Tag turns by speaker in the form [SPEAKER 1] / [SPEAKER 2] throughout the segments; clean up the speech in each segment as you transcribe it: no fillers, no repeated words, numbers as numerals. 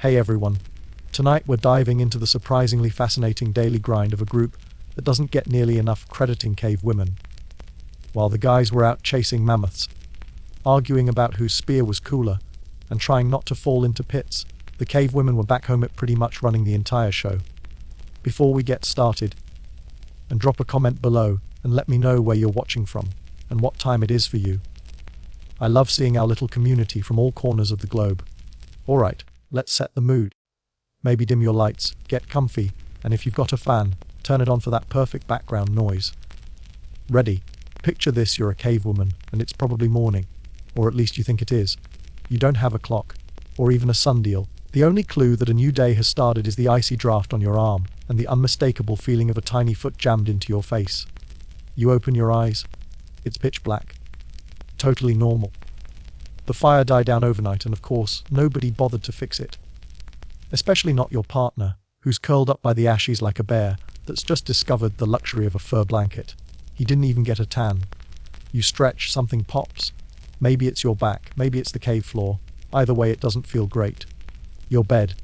[SPEAKER 1] Hey everyone. Tonight we're diving into the surprisingly fascinating daily grind of a group that doesn't get nearly enough credit in cave women. While the guys were out chasing mammoths, arguing about whose spear was cooler, and trying not to fall into pits, the cave women were back home at pretty much running the entire show. Before we get started, and drop a comment below and let me know where you're watching from and what time it is for you. I love seeing our little community from all corners of the globe. Alright, let's set the mood. Maybe dim your lights, get comfy, and if you've got a fan, turn it on for that perfect background noise. Ready? Picture this: you're a cave woman, and it's probably morning. Or at least you think it is. You don't have a clock, or even a sundial. The only clue that a new day has started is the icy draft on your arm, and the unmistakable feeling of a tiny foot jammed into your face. You open your eyes. It's pitch black. Totally normal. The fire died down overnight, and of course, nobody bothered to fix it. Especially not your partner, who's curled up by the ashes like a bear that's just discovered the luxury of a fur blanket. He didn't even get a tan. You stretch, something pops. Maybe it's your back, maybe it's the cave floor. Either way, it doesn't feel great. Your bed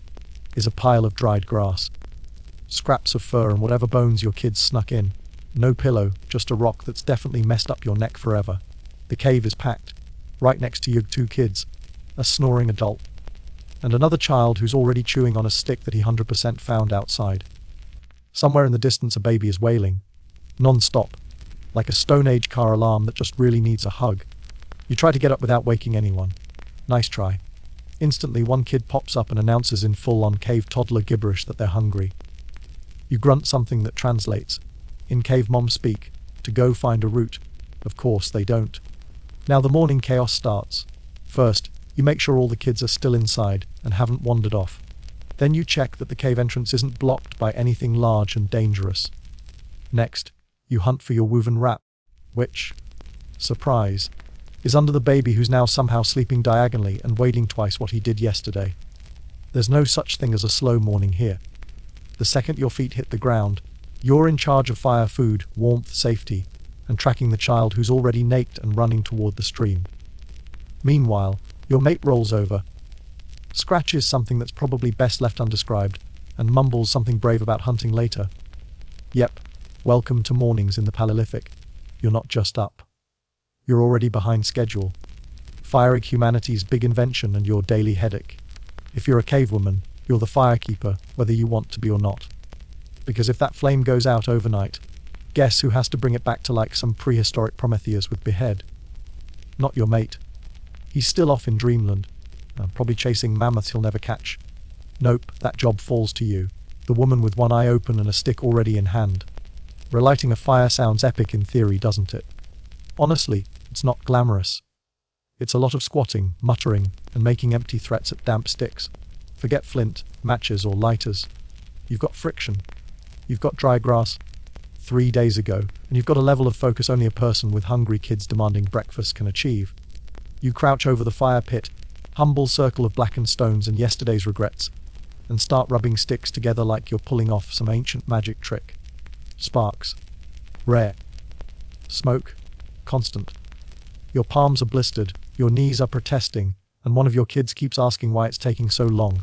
[SPEAKER 1] is a pile of dried grass, scraps of fur, and whatever bones your kids snuck in. No pillow, just a rock that's definitely messed up your neck forever. The cave is packed. Right next to your two kids, a snoring adult, and another child who's already chewing on a stick that he 100% found outside. Somewhere in the distance, a baby is wailing, non-stop, like a Stone Age car alarm that just really needs a hug. You try to get up without waking anyone. Nice try. Instantly, one kid pops up and announces in full-on cave toddler gibberish that they're hungry. You grunt something that translates, in cave mom speak, to go find a root. Of course they don't. Now the morning chaos starts. First, you make sure all the kids are still inside and haven't wandered off. Then you check that the cave entrance isn't blocked by anything large and dangerous. Next, you hunt for your woven wrap, which, surprise, is under the baby who's now somehow sleeping diagonally and waiting twice what he did yesterday. There's no such thing as a slow morning here. The second your feet hit the ground, you're in charge of fire, food, warmth, safety, and tracking the child who's already naked and running toward the stream. Meanwhile, your mate rolls over, scratches something that's probably best left undescribed, and mumbles something brave about hunting later. Yep, welcome to mornings in the Paleolithic. You're not just up. You're already behind schedule. Firing humanity's big invention and your daily headache. If you're a cave woman, you're the firekeeper, whether you want to be or not. Because if that flame goes out overnight, guess who has to bring it back to like some prehistoric Prometheus with behead? Not your mate. He's still off in dreamland, probably chasing mammoths he'll never catch. Nope, that job falls to you, the woman with one eye open and a stick already in hand. Relighting a fire sounds epic in theory, doesn't it? Honestly, it's not glamorous. It's a lot of squatting, muttering, and making empty threats at damp sticks. Forget flint, matches, or lighters. You've got friction. You've got dry grass. 3 days ago, and you've got a level of focus only a person with hungry kids demanding breakfast can achieve. You crouch over the fire pit, humble circle of blackened stones and yesterday's regrets, and start rubbing sticks together like you're pulling off some ancient magic trick. Sparks. Rare. Smoke. Constant. Your palms are blistered, your knees are protesting, and one of your kids keeps asking why it's taking so long,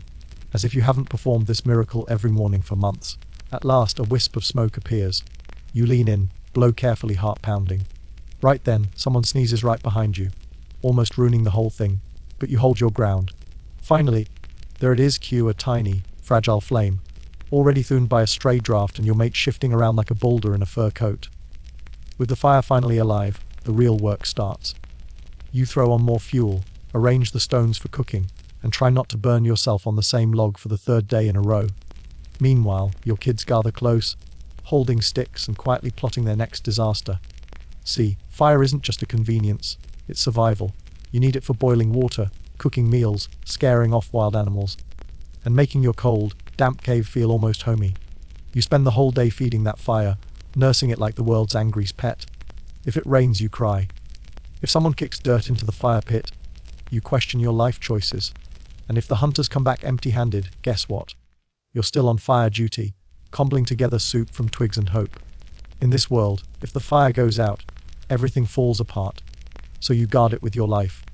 [SPEAKER 1] as if you haven't performed this miracle every morning for months. At last, a wisp of smoke appears. You lean in, blow carefully, heart pounding. Right then, someone sneezes right behind you, almost ruining the whole thing, but you hold your ground. Finally, there it is, cue a tiny, fragile flame, already thuned by a stray draft and your mate shifting around like a boulder in a fur coat. With the fire finally alive, the real work starts. You throw on more fuel, arrange the stones for cooking, and try not to burn yourself on the same log for the third day in a row. Meanwhile, your kids gather close, holding sticks and quietly plotting their next disaster. See, fire isn't just a convenience, it's survival. You need it for boiling water, cooking meals, scaring off wild animals, and making your cold, damp cave feel almost homey. You spend the whole day feeding that fire, nursing it like the world's angriest pet. If it rains, you cry. If someone kicks dirt into the fire pit, you question your life choices. And if the hunters come back empty-handed, guess what? You're still on fire duty, cobbling together soup from twigs and hope. In this world, if the fire goes out, everything falls apart. So you guard it with your life.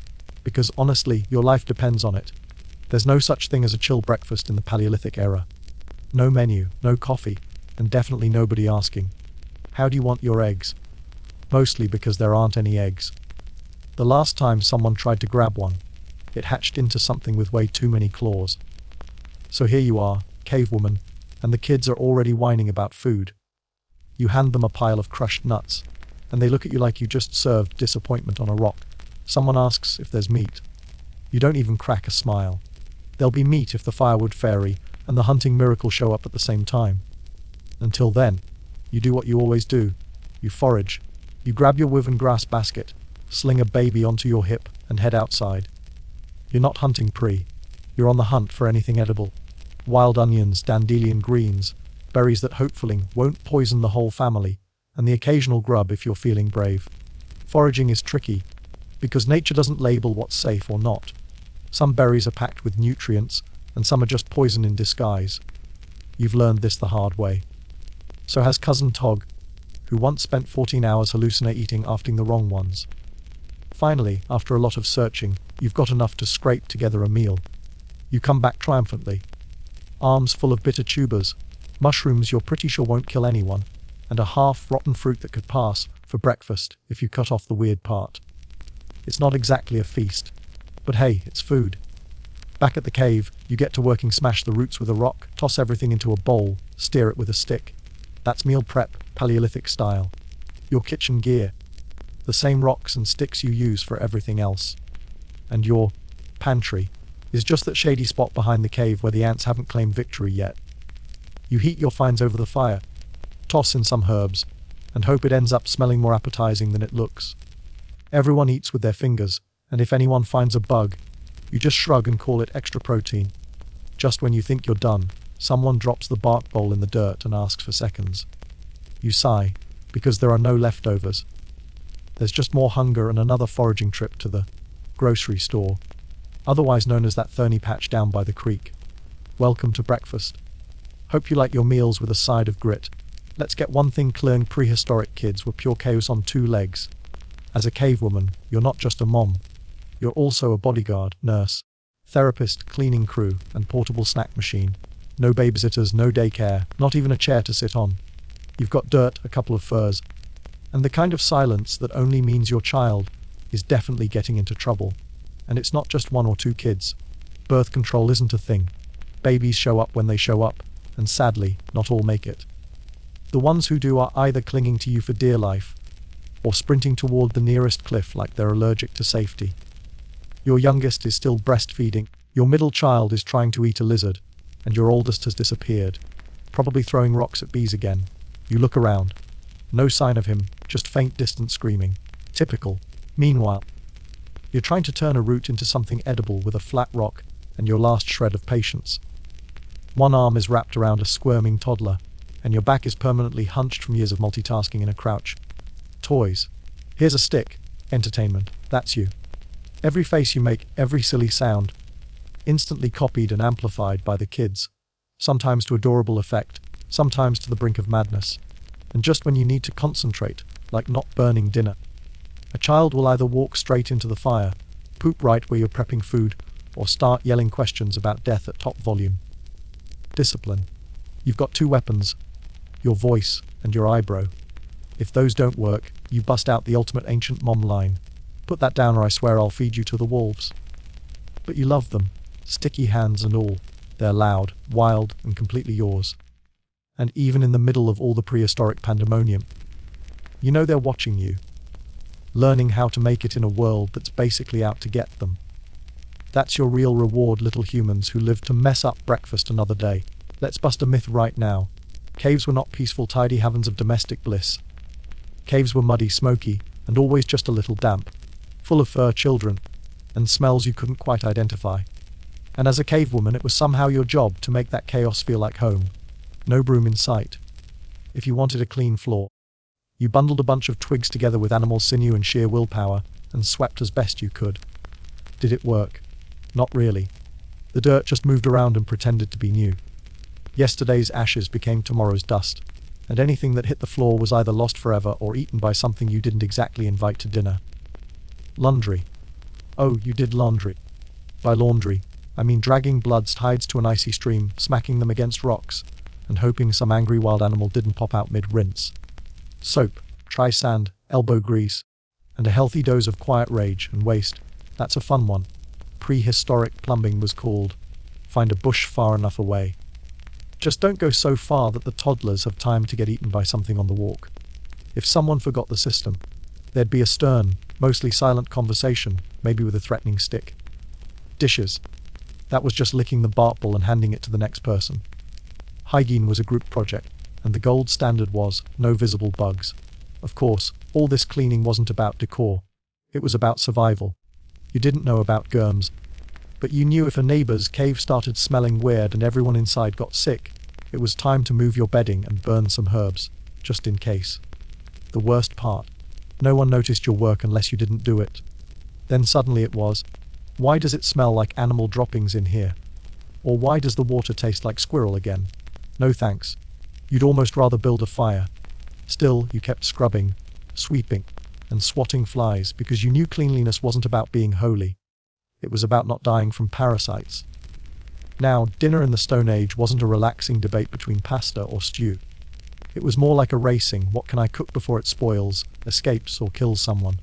[SPEAKER 1] Because honestly, your life depends on it. There's no such thing as a chill breakfast in the Paleolithic era. No menu, no coffee, and definitely nobody asking, "How do you want your eggs?" Mostly because there aren't any eggs. The last time someone tried to grab one, it hatched into something with way too many claws. So here you are, cavewoman, and the kids are already whining about food. You hand them a pile of crushed nuts, and they look at you like you just served disappointment on a rock. Someone asks if there's meat. You don't even crack a smile. There'll be meat if the firewood fairy and the hunting miracle show up at the same time. Until then, you do what you always do. You forage. You grab your woven grass basket, sling a baby onto your hip, and head outside. You're not hunting prey. You're on the hunt for anything edible. Wild onions, dandelion greens, berries that hopefully won't poison the whole family, and the occasional grub if you're feeling brave. Foraging is tricky, because nature doesn't label what's safe or not. Some berries are packed with nutrients, and some are just poison in disguise. You've learned this the hard way. So has Cousin Tog, who once spent 14 hours hallucinating after the wrong ones. Finally, after a lot of searching, you've got enough to scrape together a meal. You come back triumphantly. Arms full of bitter tubers, mushrooms you're pretty sure won't kill anyone, and a half-rotten fruit that could pass for breakfast if you cut off the weird part. It's not exactly a feast, but hey, it's food. Back at the cave, you get to working smash the roots with a rock, toss everything into a bowl, steer it with a stick. That's meal prep, Paleolithic style. Your kitchen gear. The same rocks and sticks you use for everything else. And your pantry is just that shady spot behind the cave where the ants haven't claimed victory yet. You heat your finds over the fire, toss in some herbs, and hope it ends up smelling more appetizing than it looks. Everyone eats with their fingers, and if anyone finds a bug, you just shrug and call it extra protein. Just when you think you're done, someone drops the bark bowl in the dirt and asks for seconds. You sigh, because there are no leftovers. There's just more hunger and another foraging trip to the grocery store, otherwise known as that thorny patch down by the creek. Welcome to breakfast. Hope you like your meals with a side of grit. Let's get one thing clear: prehistoric kids were pure chaos on two legs. As a cavewoman, you're not just a mom. You're also a bodyguard, nurse, therapist, cleaning crew, and portable snack machine. No babysitters, no daycare, not even a chair to sit on. You've got dirt, a couple of furs, and the kind of silence that only means your child is definitely getting into trouble. And it's not just one or two kids. Birth control isn't a thing. Babies show up when they show up, and sadly, not all make it. The ones who do are either clinging to you for dear life, or sprinting toward the nearest cliff like they're allergic to safety. Your youngest is still breastfeeding, your middle child is trying to eat a lizard, and your oldest has disappeared, probably throwing rocks at bees again. You look around. No sign of him, just faint distant screaming. Typical. Meanwhile, you're trying to turn a root into something edible with a flat rock and your last shred of patience. One arm is wrapped around a squirming toddler, and your back is permanently hunched from years of multitasking in a crouch. Toys. Here's a stick. Entertainment. That's you. Every face you make, every silly sound, instantly copied and amplified by the kids. Sometimes to adorable effect, sometimes to the brink of madness. And just when you need to concentrate, like not burning dinner, a child will either walk straight into the fire, poop right where you're prepping food, or start yelling questions about death at top volume. Discipline. You've got two weapons, your voice and your eyebrow. If those don't work, you bust out the ultimate ancient mom line. Put that down or I swear I'll feed you to the wolves. But you love them, sticky hands and all. They're loud, wild, and completely yours. And even in the middle of all the prehistoric pandemonium, you know they're watching you, learning how to make it in a world that's basically out to get them. That's your real reward, little humans who live to mess up breakfast another day. Let's bust a myth right now. Caves were not peaceful, tidy havens of domestic bliss. Caves were muddy, smoky, and always just a little damp, full of fur, children, and smells you couldn't quite identify. And as a cavewoman, it was somehow your job to make that chaos feel like home. No broom in sight. If you wanted a clean floor, you bundled a bunch of twigs together with animal sinew and sheer willpower, and swept as best you could. Did it work? Not really. The dirt just moved around and pretended to be new. Yesterday's ashes became tomorrow's dust, and anything that hit the floor was either lost forever or eaten by something you didn't exactly invite to dinner. Laundry. Oh, you did laundry. By laundry, I mean dragging blood's hides to an icy stream, smacking them against rocks, and hoping some angry wild animal didn't pop out mid-rinse. Soap, dry sand, elbow grease, and a healthy dose of quiet rage and waste. That's a fun one. Prehistoric plumbing was called. Find a bush far enough away. Just don't go so far that the toddlers have time to get eaten by something on the walk. If someone forgot the system, there'd be a stern, mostly silent conversation, maybe with a threatening stick. Dishes. That was just licking the bark ball and handing it to the next person. Hygiene was a group project, and the gold standard was no visible bugs. Of course, all this cleaning wasn't about decor. It was about survival. You didn't know about germs, but you knew if a neighbor's cave started smelling weird and everyone inside got sick, it was time to move your bedding and burn some herbs, just in case. The worst part, no one noticed your work unless you didn't do it. Then suddenly it was, why does it smell like animal droppings in here? Or why does the water taste like squirrel again? No thanks. You'd almost rather build a fire. Still, you kept scrubbing, sweeping, and swatting flies because you knew cleanliness wasn't about being holy. It was about not dying from parasites. Now, dinner in the Stone Age wasn't a relaxing debate between pasta or stew. It was more like a racing, what can I cook before it spoils, escapes, or kills someone?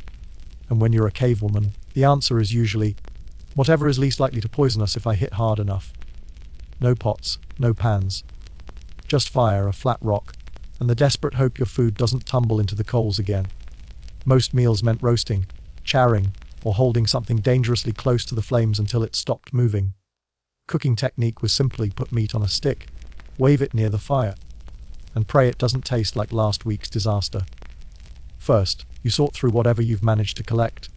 [SPEAKER 1] And when you're a cave woman, the answer is usually, whatever is least likely to poison us if I hit hard enough. No pots, no pans. Just fire, a flat rock, and the desperate hope your food doesn't tumble into the coals again. Most meals meant roasting, charring, or holding something dangerously close to the flames until it stopped moving. Cooking technique was simply put meat on a stick, wave it near the fire, and pray it doesn't taste like last week's disaster. First, you sort through whatever you've managed to collect.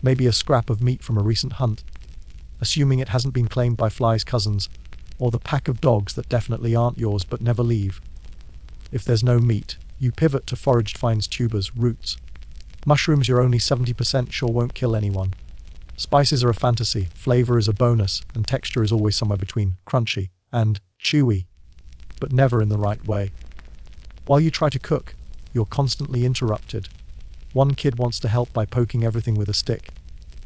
[SPEAKER 1] Maybe a scrap of meat from a recent hunt, assuming it hasn't been claimed by flies' cousins, or the pack of dogs that definitely aren't yours but never leave. If there's no meat, you pivot to foraged finds, tubers, roots. Mushrooms you're only 70% sure won't kill anyone. Spices are a fantasy, flavor is a bonus, and texture is always somewhere between crunchy and chewy, but never in the right way. While you try to cook, you're constantly interrupted. One kid wants to help by poking everything with a stick.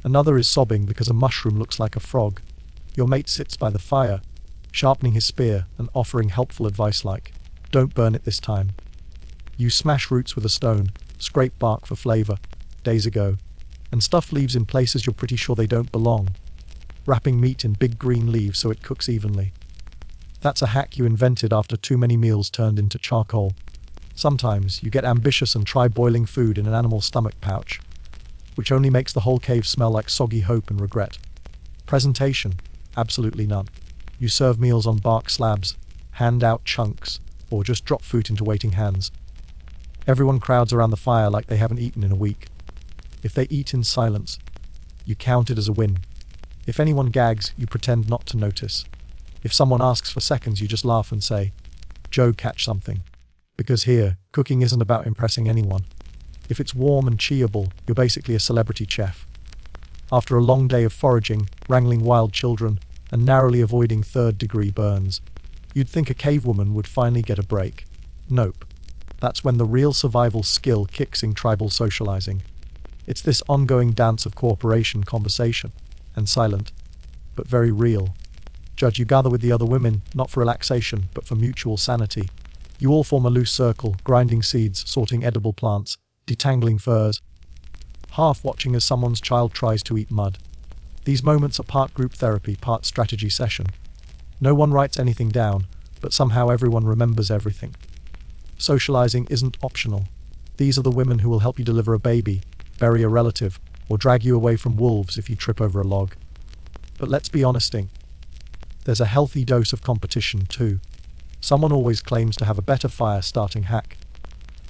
[SPEAKER 1] Another is sobbing because a mushroom looks like a frog. Your mate sits by the fire, sharpening his spear and offering helpful advice like, don't burn it this time. You smash roots with a stone, scrape bark for flavor, days ago, and stuff leaves in places you're pretty sure they don't belong, wrapping meat in big green leaves so it cooks evenly. That's a hack you invented after too many meals turned into charcoal. Sometimes you get ambitious and try boiling food in an animal's stomach pouch, which only makes the whole cave smell like soggy hope and regret. Presentation? Absolutely none. You serve meals on bark slabs, hand out chunks, or just drop food into waiting hands. Everyone crowds around the fire like they haven't eaten in a week. If they eat in silence, you count it as a win. If anyone gags, you pretend not to notice. If someone asks for seconds, you just laugh and say, Joe, catch something. Because here, cooking isn't about impressing anyone. If it's warm and cheerable, you're basically a celebrity chef. After a long day of foraging, wrangling wild children, and narrowly avoiding third-degree burns, you'd think a cave woman would finally get a break. Nope. That's when the real survival skill kicks in: tribal socializing. It's this ongoing dance of cooperation, conversation, and silent, but very real. Judge, you gather with the other women, not for relaxation, but for mutual sanity. You all form a loose circle, grinding seeds, sorting edible plants, detangling furs, half watching as someone's child tries to eat mud. These moments are part group therapy, part strategy session. No one writes anything down, but somehow everyone remembers everything. Socializing isn't optional. These are the women who will help you deliver a baby, bury a relative, or drag you away from wolves if you trip over a log. But let's be honesting. There's a healthy dose of competition too. Someone always claims to have a better fire-starting hack.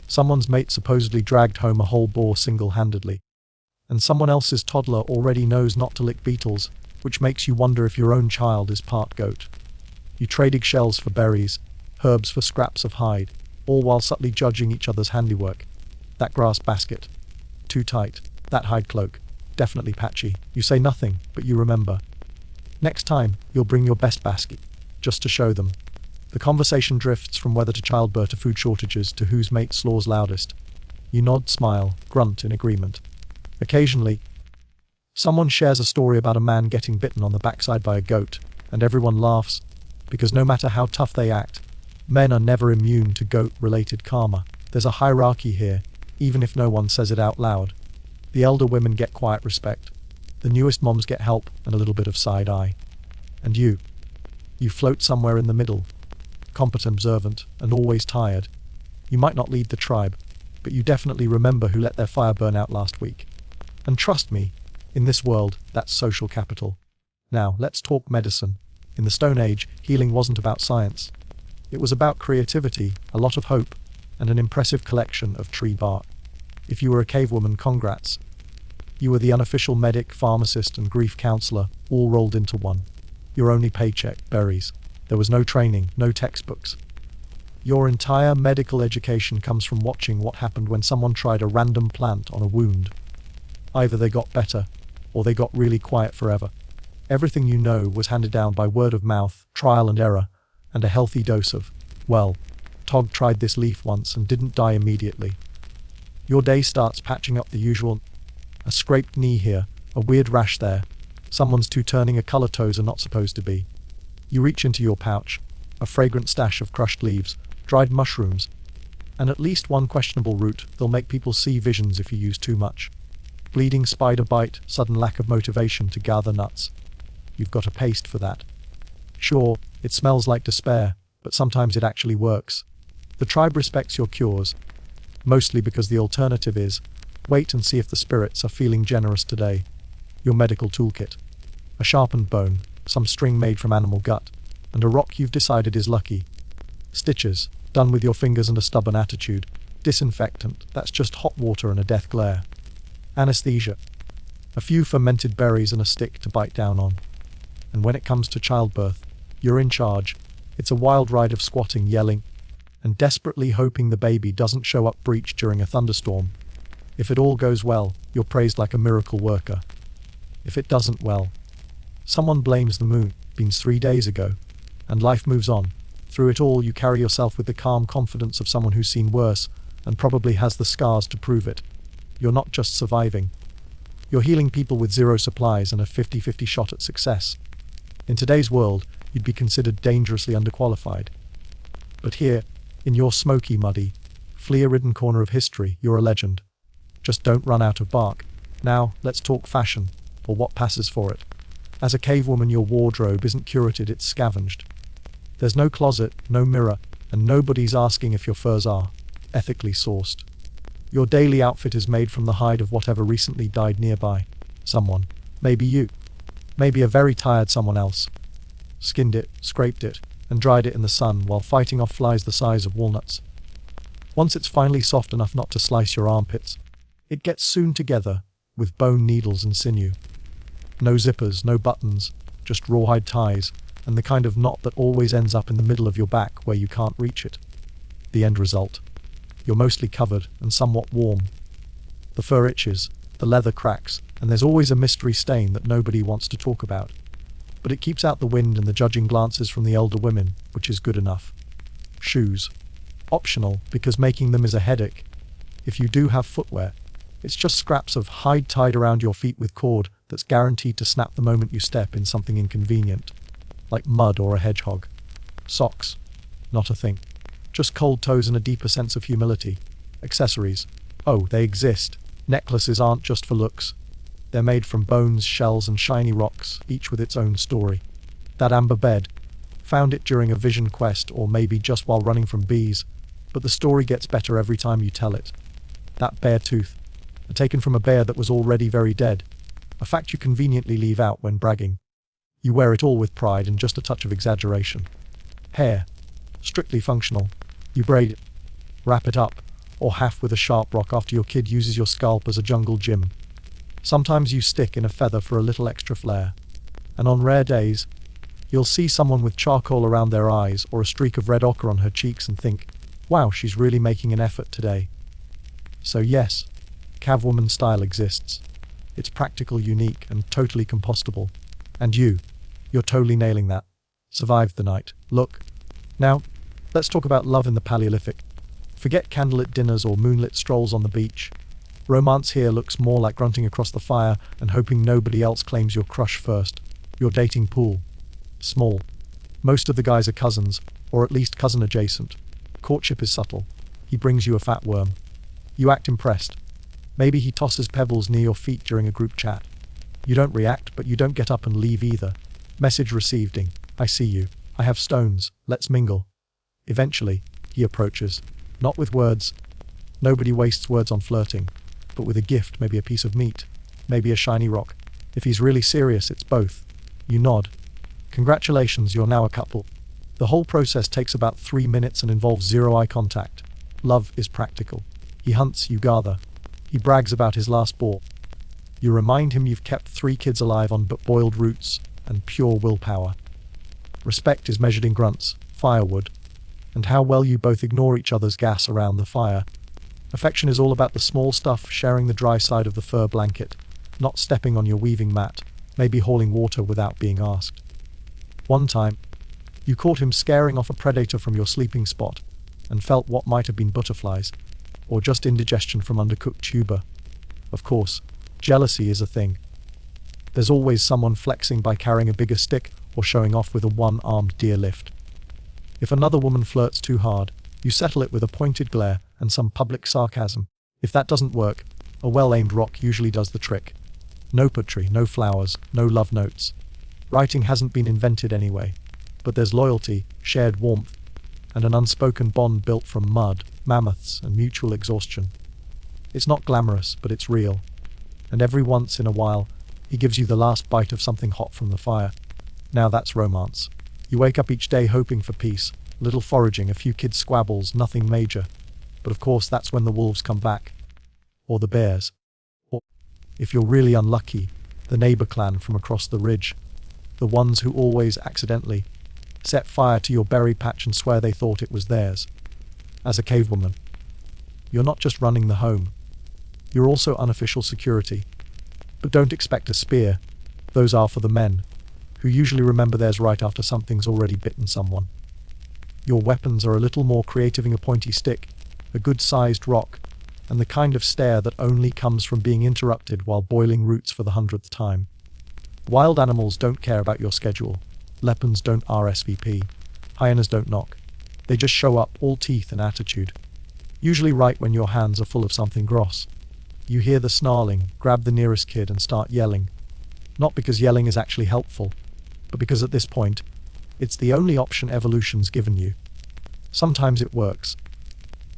[SPEAKER 1] Someone's mate supposedly dragged home a whole boar single-handedly. And someone else's toddler already knows not to lick beetles, which makes you wonder if your own child is part goat. You trade eggshells for berries, herbs for scraps of hide, all while subtly judging each other's handiwork. That grass basket. Too tight. That hide cloak. Definitely patchy. You say nothing, but you remember. Next time, you'll bring your best basket, just to show them. The conversation drifts from weather to childbirth to food shortages to whose mate snores loudest. You nod, smile, grunt in agreement. Occasionally, Someone shares a story about a man getting bitten on the backside by a goat, and everyone laughs, because no matter how tough they act, men are never immune to goat-related karma. There's a hierarchy here, even if no one says it out loud. The elder women get quiet respect. The newest moms get help and a little bit of side eye. And you float somewhere in the middle, competent, observant, and always tired. You might not lead the tribe, but you definitely remember who let their fire burn out last week. And trust me, in this world, that's social capital. Now, let's talk medicine. In the Stone Age, healing wasn't about science. It was about creativity, a lot of hope, and an impressive collection of tree bark. If you were a cave woman, congrats. You were the unofficial medic, pharmacist, and grief counselor, all rolled into one. Your only paycheck, berries. There was no training, no textbooks. Your entire medical education comes from watching what happened when someone tried a random plant on a wound. Either they got better, or they got really quiet forever. Everything you know was handed down by word of mouth, trial and error, and a healthy dose of, well, Tog tried this leaf once and didn't die immediately. Your day starts patching up the usual. A scraped knee here, a weird rash there, someone's two turning a color toes are not supposed to be. You reach into your pouch, a fragrant stash of crushed leaves, dried mushrooms, and at least one questionable root. They'll make people see visions if you use too much. Bleeding spider bite, sudden lack of motivation to gather nuts. You've got a paste for that. Sure, it smells like despair, but sometimes it actually works. The tribe respects your cures, mostly because the alternative is, wait and see if the spirits are feeling generous today. Your medical toolkit. A sharpened bone, some string made from animal gut, and a rock you've decided is lucky. Stitches, done with your fingers and a stubborn attitude. Disinfectant, that's just hot water and a death glare. Anesthesia. A few fermented berries and a stick to bite down on. And when it comes to childbirth, you're in charge. It's a wild ride of squatting, yelling, and desperately hoping the baby doesn't show up breech during a thunderstorm. If it all goes well, you're praised like a miracle worker. If it doesn't, well, someone blames the moon, been 3 days ago, and life moves on. Through it all, you carry yourself with the calm confidence of someone who's seen worse, and probably has the scars to prove it. You're not just surviving. You're healing people with zero supplies and a 50-50 shot at success. In today's world, you'd be considered dangerously underqualified. But here, in your smoky, muddy, flea-ridden corner of history, you're a legend. Just don't run out of bark. Now, let's talk fashion, or what passes for it. As a cave woman, your wardrobe isn't curated, it's scavenged. There's no closet, no mirror, and nobody's asking if your furs are ethically sourced. Your daily outfit is made from the hide of whatever recently died nearby. Someone, maybe you, maybe a very tired someone else, skinned it, scraped it, and dried it in the sun while fighting off flies the size of walnuts. Once it's finally soft enough not to slice your armpits, it gets sewn together with bone, needles, and sinew. No zippers, no buttons, just rawhide ties, and the kind of knot that always ends up in the middle of your back where you can't reach it. The end result. You're mostly covered and somewhat warm. The fur itches, the leather cracks, and there's always a mystery stain that nobody wants to talk about. But it keeps out the wind and the judging glances from the elder women, which is good enough. Shoes. Optional, because making them is a headache. If you do have footwear, it's just scraps of hide tied around your feet with cord that's guaranteed to snap the moment you step in something inconvenient, like mud or a hedgehog. Socks. Not a thing. Just cold toes and a deeper sense of humility. Accessories. Oh, they exist. Necklaces aren't just for looks. They're made from bones, shells, and shiny rocks, each with its own story. That amber bed. Found it during a vision quest, or maybe just while running from bees, but the story gets better every time you tell it. That bear tooth. Taken from a bear that was already very dead. A fact you conveniently leave out when bragging. You wear it all with pride and just a touch of exaggeration. Hair. Strictly functional. You braid it, wrap it up, or half with a sharp rock after your kid uses your scalp as a jungle gym. Sometimes you stick in a feather for a little extra flair. And on rare days, you'll see someone with charcoal around their eyes or a streak of red ochre on her cheeks and think, wow, she's really making an effort today. So yes, CAVEWOMEN style exists. It's practical, unique, and totally compostable. And you're totally nailing that. Survived the night. Look. Now, let's talk about love in the Paleolithic. Forget candlelit dinners or moonlit strolls on the beach. Romance here looks more like grunting across the fire and hoping nobody else claims your crush first. Your dating pool. Small. Most of the guys are cousins, or at least cousin adjacent. Courtship is subtle. He brings you a fat worm. You act impressed. Maybe he tosses pebbles near your feet during a group chat. You don't react, but you don't get up and leave either. Message received. I see you. I have stones. Let's mingle. Eventually, he approaches. Not with words. Nobody wastes words on flirting. But with a gift, maybe a piece of meat. Maybe a shiny rock. If he's really serious, it's both. You nod. Congratulations, you're now a couple. The whole process takes about 3 minutes and involves zero eye contact. Love is practical. He hunts, you gather. He brags about his last boar. You remind him you've kept 3 kids alive on boiled roots and pure willpower. Respect is measured in grunts, firewood, and how well you both ignore each other's gas around the fire. Affection is all about the small stuff, sharing the dry side of the fur blanket, not stepping on your weaving mat, maybe hauling water without being asked. One time, you caught him scaring off a predator from your sleeping spot and felt what might have been butterflies, or just indigestion from undercooked tuber. Of course, jealousy is a thing. There's always someone flexing by carrying a bigger stick or showing off with a one-armed deer lift. If another woman flirts too hard, you settle it with a pointed glare and some public sarcasm. If that doesn't work, a well-aimed rock usually does the trick. No poetry, no flowers, no love notes. Writing hasn't been invented anyway, but there's loyalty, shared warmth, and an unspoken bond built from mud, mammoths, and mutual exhaustion. It's not glamorous, but it's real. And every once in a while, he gives you the last bite of something hot from the fire. Now that's romance. You wake up each day hoping for peace, a little foraging, a few kids' squabbles, nothing major. But of course that's when the wolves come back. Or the bears. Or, if you're really unlucky, the neighbor clan from across the ridge. The ones who always accidentally set fire to your berry patch and swear they thought it was theirs. As a cavewoman, you're not just running the home. You're also unofficial security. But don't expect a spear. Those are for the men, who usually remember theirs right after something's already bitten someone. Your weapons are a little more creative, a pointy stick, a good-sized rock, and the kind of stare that only comes from being interrupted while boiling roots for the 100th time. Wild animals don't care about your schedule. Leopards don't RSVP. Hyenas don't knock. They just show up, all teeth and attitude. Usually right when your hands are full of something gross. You hear the snarling, grab the nearest kid and start yelling. Not because yelling is actually helpful, but because at this point, it's the only option evolution's given you. Sometimes it works.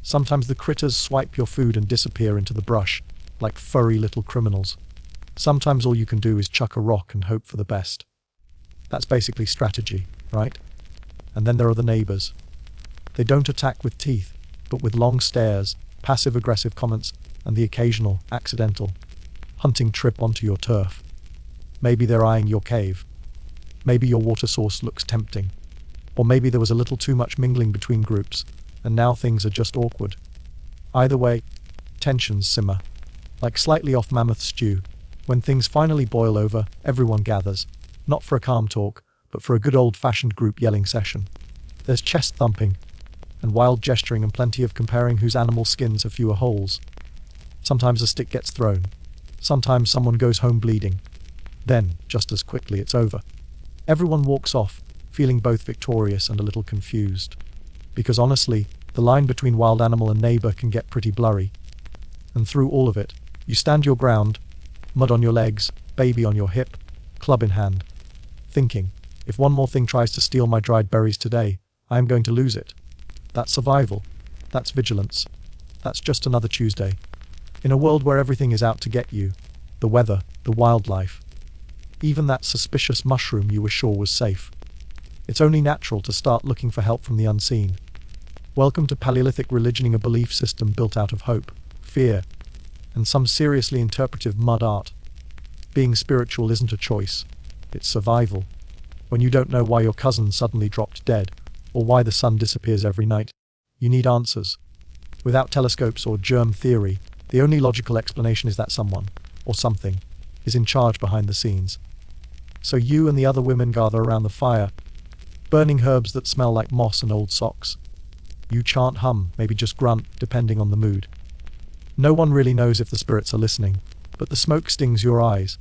[SPEAKER 1] Sometimes the critters swipe your food and disappear into the brush, like furry little criminals. Sometimes all you can do is chuck a rock and hope for the best. That's basically strategy, right? And then there are the neighbors. They don't attack with teeth, but with long stares, passive-aggressive comments, and the occasional, accidental, hunting trip onto your turf. Maybe they're eyeing your cave. Maybe your water source looks tempting. Or maybe there was a little too much mingling between groups, and now things are just awkward. Either way, tensions simmer. Like slightly off mammoth stew. When things finally boil over, everyone gathers. Not for a calm talk, but for a good old-fashioned group yelling session. There's chest thumping, and wild gesturing, and plenty of comparing whose animal skins have fewer holes. Sometimes a stick gets thrown. Sometimes someone goes home bleeding. Then, just as quickly, it's over. Everyone walks off, feeling both victorious and a little confused. Because honestly, the line between wild animal and neighbor can get pretty blurry. And through all of it, you stand your ground, mud on your legs, baby on your hip, club in hand, thinking, if one more thing tries to steal my dried berries today, I am going to lose it. That's survival. That's vigilance. That's just another Tuesday. In a world where everything is out to get you, the weather, the wildlife, even that suspicious mushroom you were sure was safe. It's only natural to start looking for help from the unseen. Welcome to Paleolithic religioning, a belief system built out of hope, fear, and some seriously interpretive mud art. Being spiritual isn't a choice, it's survival. When you don't know why your cousin suddenly dropped dead, or why the sun disappears every night, you need answers. Without telescopes or germ theory, the only logical explanation is that someone, or something, is in charge behind the scenes. So you and the other women gather around the fire, burning herbs that smell like moss and old socks. You chant, hum, maybe just grunt, depending on the mood. No one really knows if the spirits are listening, but the smoke stings your eyes,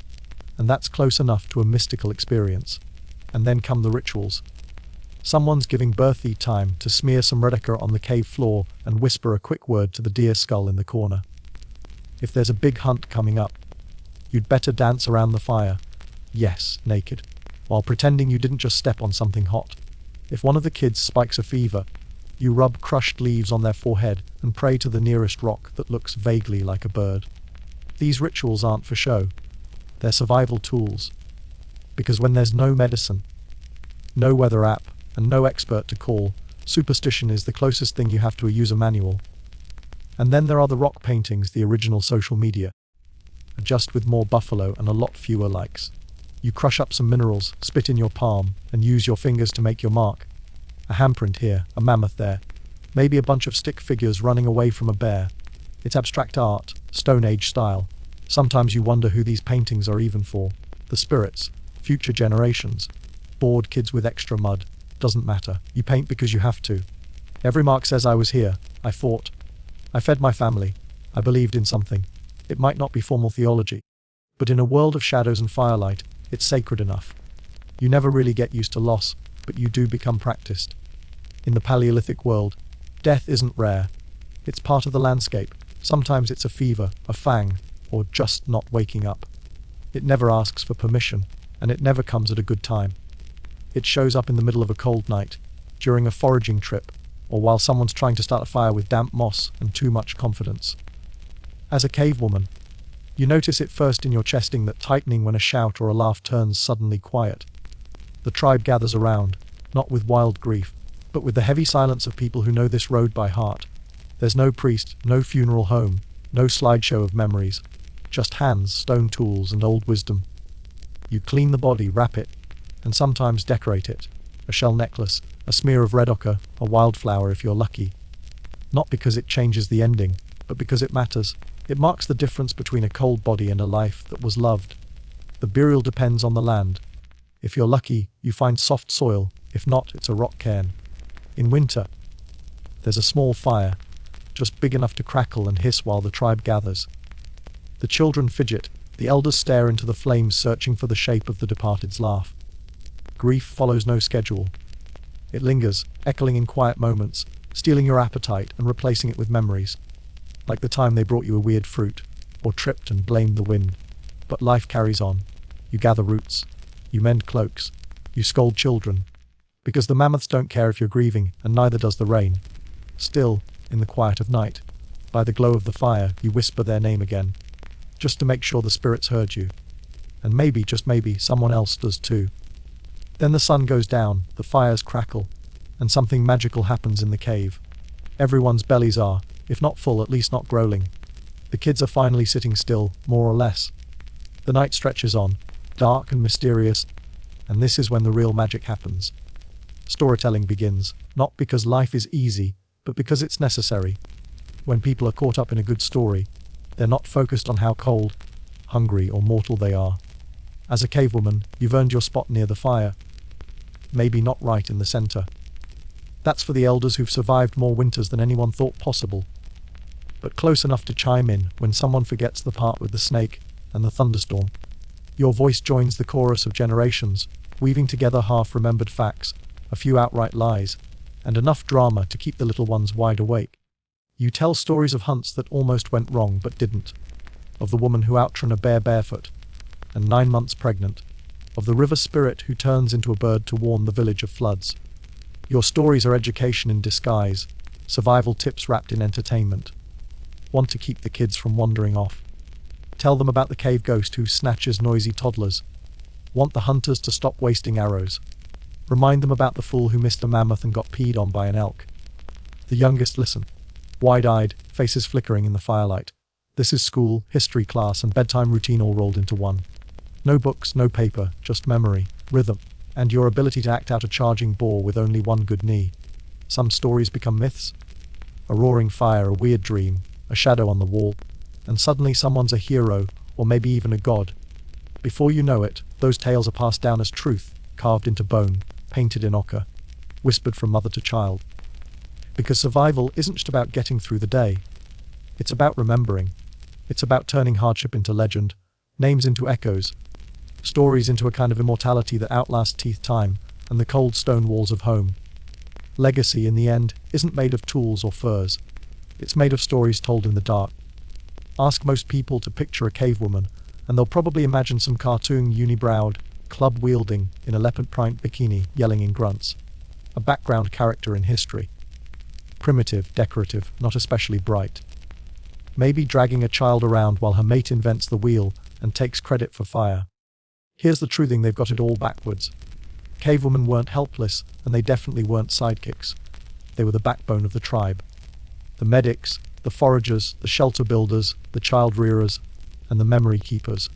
[SPEAKER 1] and that's close enough to a mystical experience. And then come the rituals. Someone's giving birthday time to smear some red ochre on the cave floor and whisper a quick word to the deer skull in the corner. If there's a big hunt coming up, you'd better dance around the fire. Yes, naked, while pretending you didn't just step on something hot. If one of the kids spikes a fever, you rub crushed leaves on their forehead and pray to the nearest rock that looks vaguely like a bird. These rituals aren't for show. They're survival tools. Because when there's no medicine, no weather app, and no expert to call, superstition is the closest thing you have to a user manual. And then there are the rock paintings, the original social media, just with more buffalo and a lot fewer likes. You crush up some minerals, spit in your palm, and use your fingers to make your mark. A handprint here, a mammoth there, maybe a bunch of stick figures running away from a bear. It's abstract art, Stone Age style. Sometimes you wonder who these paintings are even for. The spirits, future generations, bored kids with extra mud. Doesn't matter. You paint because you have to. Every mark says I was here, I fought, I fed my family, I believed in something. It might not be formal theology, but in a world of shadows and firelight, it's sacred enough. You never really get used to loss, but you do become practiced. In the Paleolithic world, death isn't rare. It's part of the landscape. Sometimes it's a fever, a fang, or just not waking up. It never asks for permission, and it never comes at a good time. It shows up in the middle of a cold night, during a foraging trip, or while someone's trying to start a fire with damp moss and too much confidence. As a cave woman, you notice it first in your chesting, that tightening when a shout or a laugh turns suddenly quiet. The tribe gathers around, not with wild grief, but with the heavy silence of people who know this road by heart. There's no priest, no funeral home, no slideshow of memories, just hands, stone tools, and old wisdom. You clean the body, wrap it, and sometimes decorate it. A shell necklace, a smear of red ochre, a wildflower if you're lucky. Not because it changes the ending, but because it matters. It marks the difference between a cold body and a life that was loved. The burial depends on the land. If you're lucky, you find soft soil. If not, it's a rock cairn. In winter, there's a small fire, just big enough to crackle and hiss while the tribe gathers. The children fidget, the elders stare into the flames, searching for the shape of the departed's laugh. Grief follows no schedule. It lingers, echoing in quiet moments, stealing your appetite and replacing it with memories. Like the time they brought you a weird fruit, or tripped and blamed the wind. But life carries on. You gather roots. You mend cloaks. You scold children. Because the mammoths don't care if you're grieving, and neither does the rain. Still, in the quiet of night, by the glow of the fire, you whisper their name again, just to make sure the spirits heard you. And maybe, just maybe, someone else does too. Then the sun goes down, the fires crackle, and something magical happens in the cave. Everyone's bellies are, if not full, at least not growling. The kids are finally sitting still, more or less. The night stretches on, dark and mysterious, and this is when the real magic happens. Storytelling begins, not because life is easy, but because it's necessary. When people are caught up in a good story, they're not focused on how cold, hungry, or mortal they are. As a cave woman, you've earned your spot near the fire. Maybe not right in the center. That's for the elders who've survived more winters than anyone thought possible. But close enough to chime in when someone forgets the part with the snake and the thunderstorm. Your voice joins the chorus of generations, weaving together half-remembered facts, a few outright lies, and enough drama to keep the little ones wide awake. You tell stories of hunts that almost went wrong but didn't, of the woman who outran a bear barefoot, and 9 months pregnant, of the river spirit who turns into a bird to warn the village of floods. Your stories are education in disguise, survival tips wrapped in entertainment. Want to keep the kids from wandering off? Tell them about the cave ghost who snatches noisy toddlers. Want the hunters to stop wasting arrows? Remind them about the fool who missed a mammoth and got peed on by an elk. The youngest listen, wide-eyed, faces flickering in the firelight. This is school, history class, and bedtime routine all rolled into one. No books, no paper, just memory, rhythm, and your ability to act out a charging boar with only one good knee. Some stories become myths. A roaring fire, a weird dream, a shadow on the wall, and suddenly someone's a hero, or maybe even a god. Before you know it, those tales are passed down as truth, carved into bone, painted in ochre, whispered from mother to child. Because survival isn't just about getting through the day. It's about remembering. It's about turning hardship into legend, names into echoes, stories into a kind of immortality that outlasts teeth time and the cold stone walls of home. Legacy, in the end, isn't made of tools or furs. It's made of stories told in the dark. Ask most people to picture a cave woman, and they'll probably imagine some cartoon unibrowed, club-wielding, in a leopard print bikini, yelling in grunts. A background character in history. Primitive, decorative, not especially bright. Maybe dragging a child around while her mate invents the wheel and takes credit for fire. Here's the true thing: they've got it all backwards. Cavewomen weren't helpless, and they definitely weren't sidekicks. They were the backbone of the tribe. The medics, the foragers, the shelter builders, the child rearers, and the memory keepers.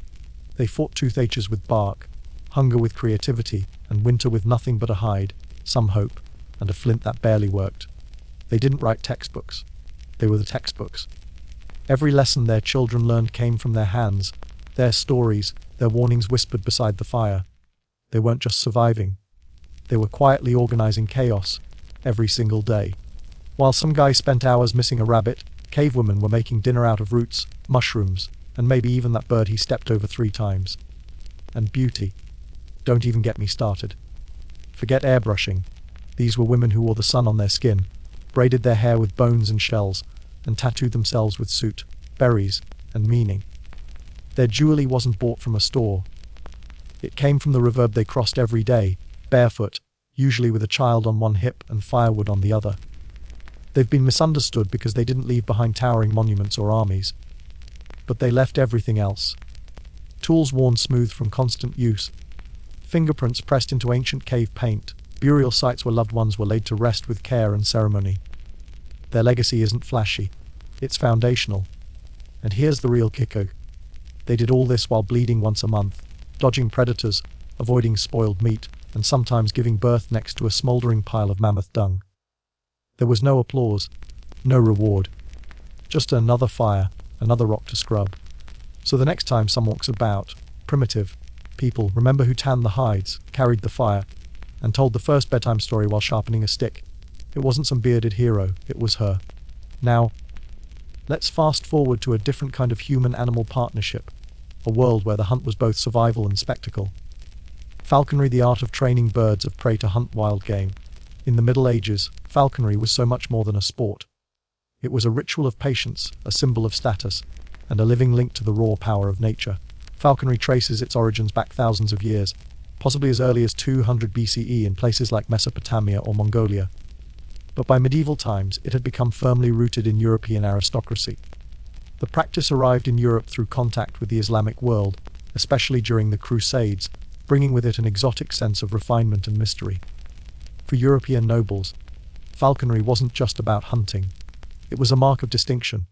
[SPEAKER 1] They fought toothaches with bark, hunger with creativity, and winter with nothing but a hide, some hope, and a flint that barely worked. They didn't write textbooks. They were the textbooks. Every lesson their children learned came from their hands, their stories, their warnings whispered beside the fire. They weren't just surviving. They were quietly organizing chaos, every single day. While some guy spent hours missing a rabbit, cavewomen were making dinner out of roots, mushrooms, and maybe even that bird he stepped over 3 times. And beauty. Don't even get me started. Forget airbrushing. These were women who wore the sun on their skin, braided their hair with bones and shells, and tattooed themselves with soot, berries, and meaning. Their jewelry wasn't bought from a store. It came from the reverb they crossed every day, barefoot, usually with a child on one hip and firewood on the other. They've been misunderstood because they didn't leave behind towering monuments or armies. But they left everything else. Tools worn smooth from constant use, fingerprints pressed into ancient cave paint, burial sites where loved ones were laid to rest with care and ceremony. Their legacy isn't flashy, it's foundational. And here's the real kicker. They did all this while bleeding once a month, dodging predators, avoiding spoiled meat, and sometimes giving birth next to a smoldering pile of mammoth dung. There was no applause, no reward. Just another fire, another rock to scrub. So the next time someone walks about, primitive, people remember who tanned the hides, carried the fire, and told the first bedtime story while sharpening a stick. It wasn't some bearded hero, it was her. Now, let's fast forward to a different kind of human-animal partnership, a world where the hunt was both survival and spectacle. Falconry, the art of training birds of prey to hunt wild game. In the Middle Ages, falconry was so much more than a sport. It was a ritual of patience, a symbol of status, and a living link to the raw power of nature. Falconry traces its origins back thousands of years, possibly as early as 200 BCE in places like Mesopotamia or Mongolia. But by medieval times, it had become firmly rooted in European aristocracy. The practice arrived in Europe through contact with the Islamic world, especially during the Crusades, bringing with it an exotic sense of refinement and mystery. For European nobles, falconry wasn't just about hunting. It was a mark of distinction.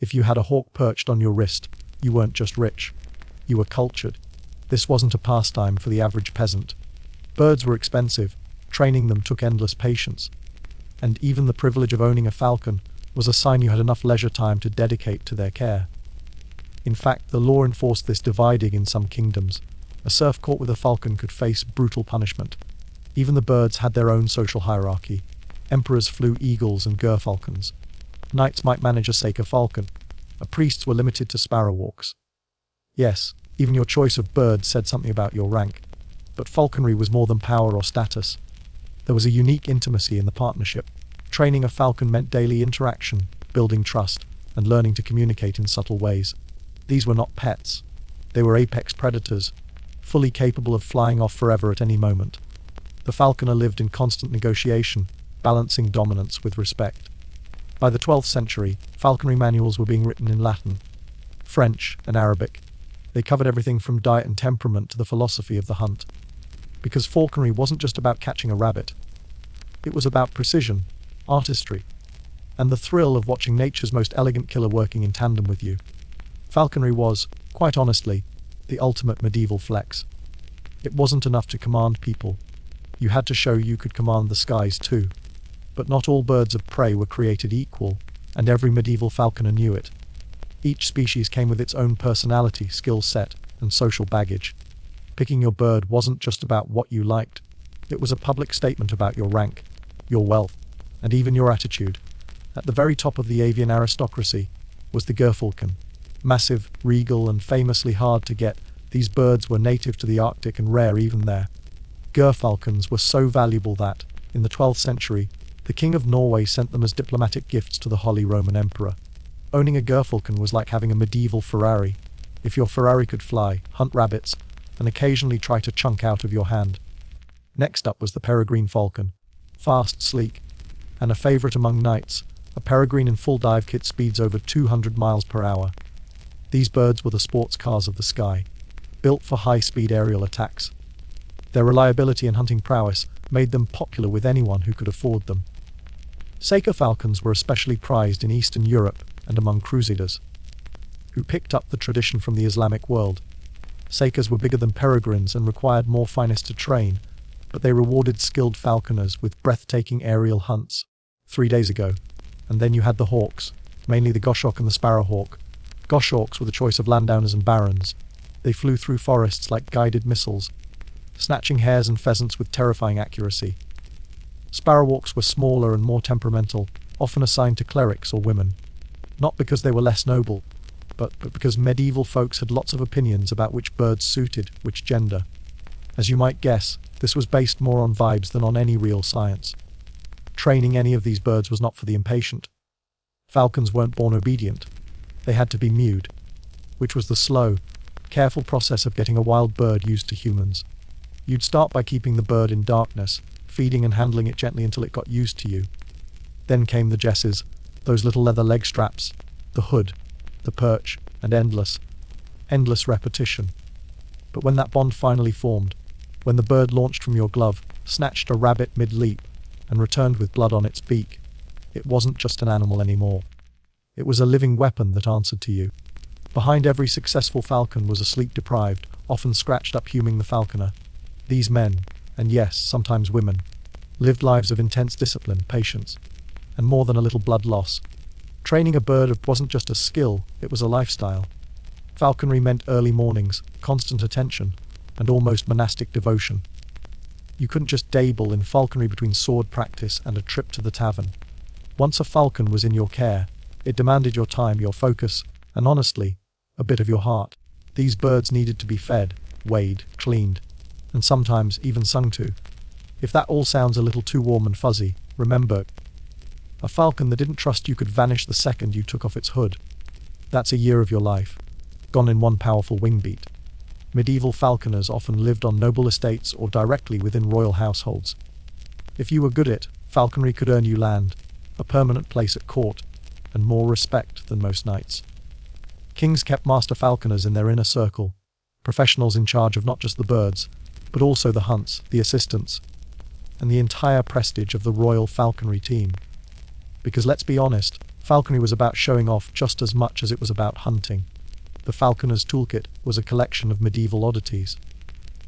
[SPEAKER 1] If you had a hawk perched on your wrist, you weren't just rich. You were cultured. This wasn't a pastime for the average peasant. Birds were expensive. Training them took endless patience. And even the privilege of owning a falcon was a sign you had enough leisure time to dedicate to their care. In fact, the law enforced this dividing in some kingdoms. A serf caught with a falcon could face brutal punishment. Even the birds had their own social hierarchy. Emperors flew eagles and gerfalcons. Knights might manage a saker falcon. Priests were limited to sparrowhawks. Yes, even your choice of bird said something about your rank. But falconry was more than power or status. There was a unique intimacy in the partnership. Training a falcon meant daily interaction, building trust, and learning to communicate in subtle ways. These were not pets. They were apex predators, fully capable of flying off forever at any moment. The falconer lived in constant negotiation, balancing dominance with respect. By the 12th century, falconry manuals were being written in Latin, French, and Arabic. They covered everything from diet and temperament to the philosophy of the hunt. Because falconry wasn't just about catching a rabbit. It was about precision, artistry, and the thrill of watching nature's most elegant killer working in tandem with you. Falconry was, quite honestly, the ultimate medieval flex. It wasn't enough to command people. You had to show you could command the skies too. But not all birds of prey were created equal, and every medieval falconer knew it. Each species came with its own personality, skill set, and social baggage. Picking your bird wasn't just about what you liked. It was a public statement about your rank, your wealth, and even your attitude. At the very top of the avian aristocracy, was the gerfalcon. Massive, regal, and famously hard to get, these birds were native to the Arctic and rare even there. Gerfalcons were so valuable that, in the 12th century, the King of Norway sent them as diplomatic gifts to the Holy Roman Emperor. Owning a gerfalcon was like having a medieval Ferrari. If your Ferrari could fly, hunt rabbits, and occasionally try to chunk out of your hand. Next up was the peregrine falcon. Fast, sleek, and a favorite among knights, a peregrine in full dive kit speeds over 200 miles per hour. These birds were the sports cars of the sky, built for high-speed aerial attacks. Their reliability and hunting prowess made them popular with anyone who could afford them. Saker falcons were especially prized in Eastern Europe and among crusaders, who picked up the tradition from the Islamic world. Sakers were bigger than peregrines and required more finesse to train, but they rewarded skilled falconers with breathtaking aerial hunts. 3 days ago. And then you had the hawks, mainly the goshawk and the sparrowhawk. Goshawks were the choice of landowners and barons. They flew through forests like guided missiles, snatching hares and pheasants with terrifying accuracy. Sparrowhawks were smaller and more temperamental, often assigned to clerics or women. Not because they were less noble, but because medieval folks had lots of opinions about which birds suited which gender. As you might guess, this was based more on vibes than on any real science. Training any of these birds was not for the impatient. Falcons weren't born obedient. They had to be mewed, which was the slow, careful process of getting a wild bird used to humans. You'd start by keeping the bird in darkness, feeding and handling it gently until it got used to you. Then came the jesses, those little leather leg straps, the hood, the perch, and endless repetition. But when that bond finally formed, when the bird launched from your glove, snatched a rabbit mid-leap, and returned with blood on its beak, it wasn't just an animal anymore. It was a living weapon that answered to you. Behind every successful falcon was a sleep-deprived, often scratched-up human the falconer. These men, and yes, sometimes women, lived lives of intense discipline, patience, and more than a little blood loss. Training a bird wasn't just a skill, it was a lifestyle. Falconry meant early mornings, constant attention, and almost monastic devotion. You couldn't just dabble in falconry between sword practice and a trip to the tavern. Once a falcon was in your care, it demanded your time, your focus, and honestly, a bit of your heart. These birds needed to be fed, weighed, cleaned, and sometimes even sung to. If that all sounds a little too warm and fuzzy, remember, a falcon that didn't trust you could vanish the second you took off its hood. That's a year of your life, gone in one powerful wing beat. Medieval falconers often lived on noble estates or directly within royal households. If you were good at falconry, could earn you land, a permanent place at court, and more respect than most knights. Kings kept master falconers in their inner circle, professionals in charge of not just the birds, but also the hunts, the assistants, and the entire prestige of the royal falconry team. Because let's be honest, falconry was about showing off just as much as it was about hunting. The falconer's toolkit was a collection of medieval oddities.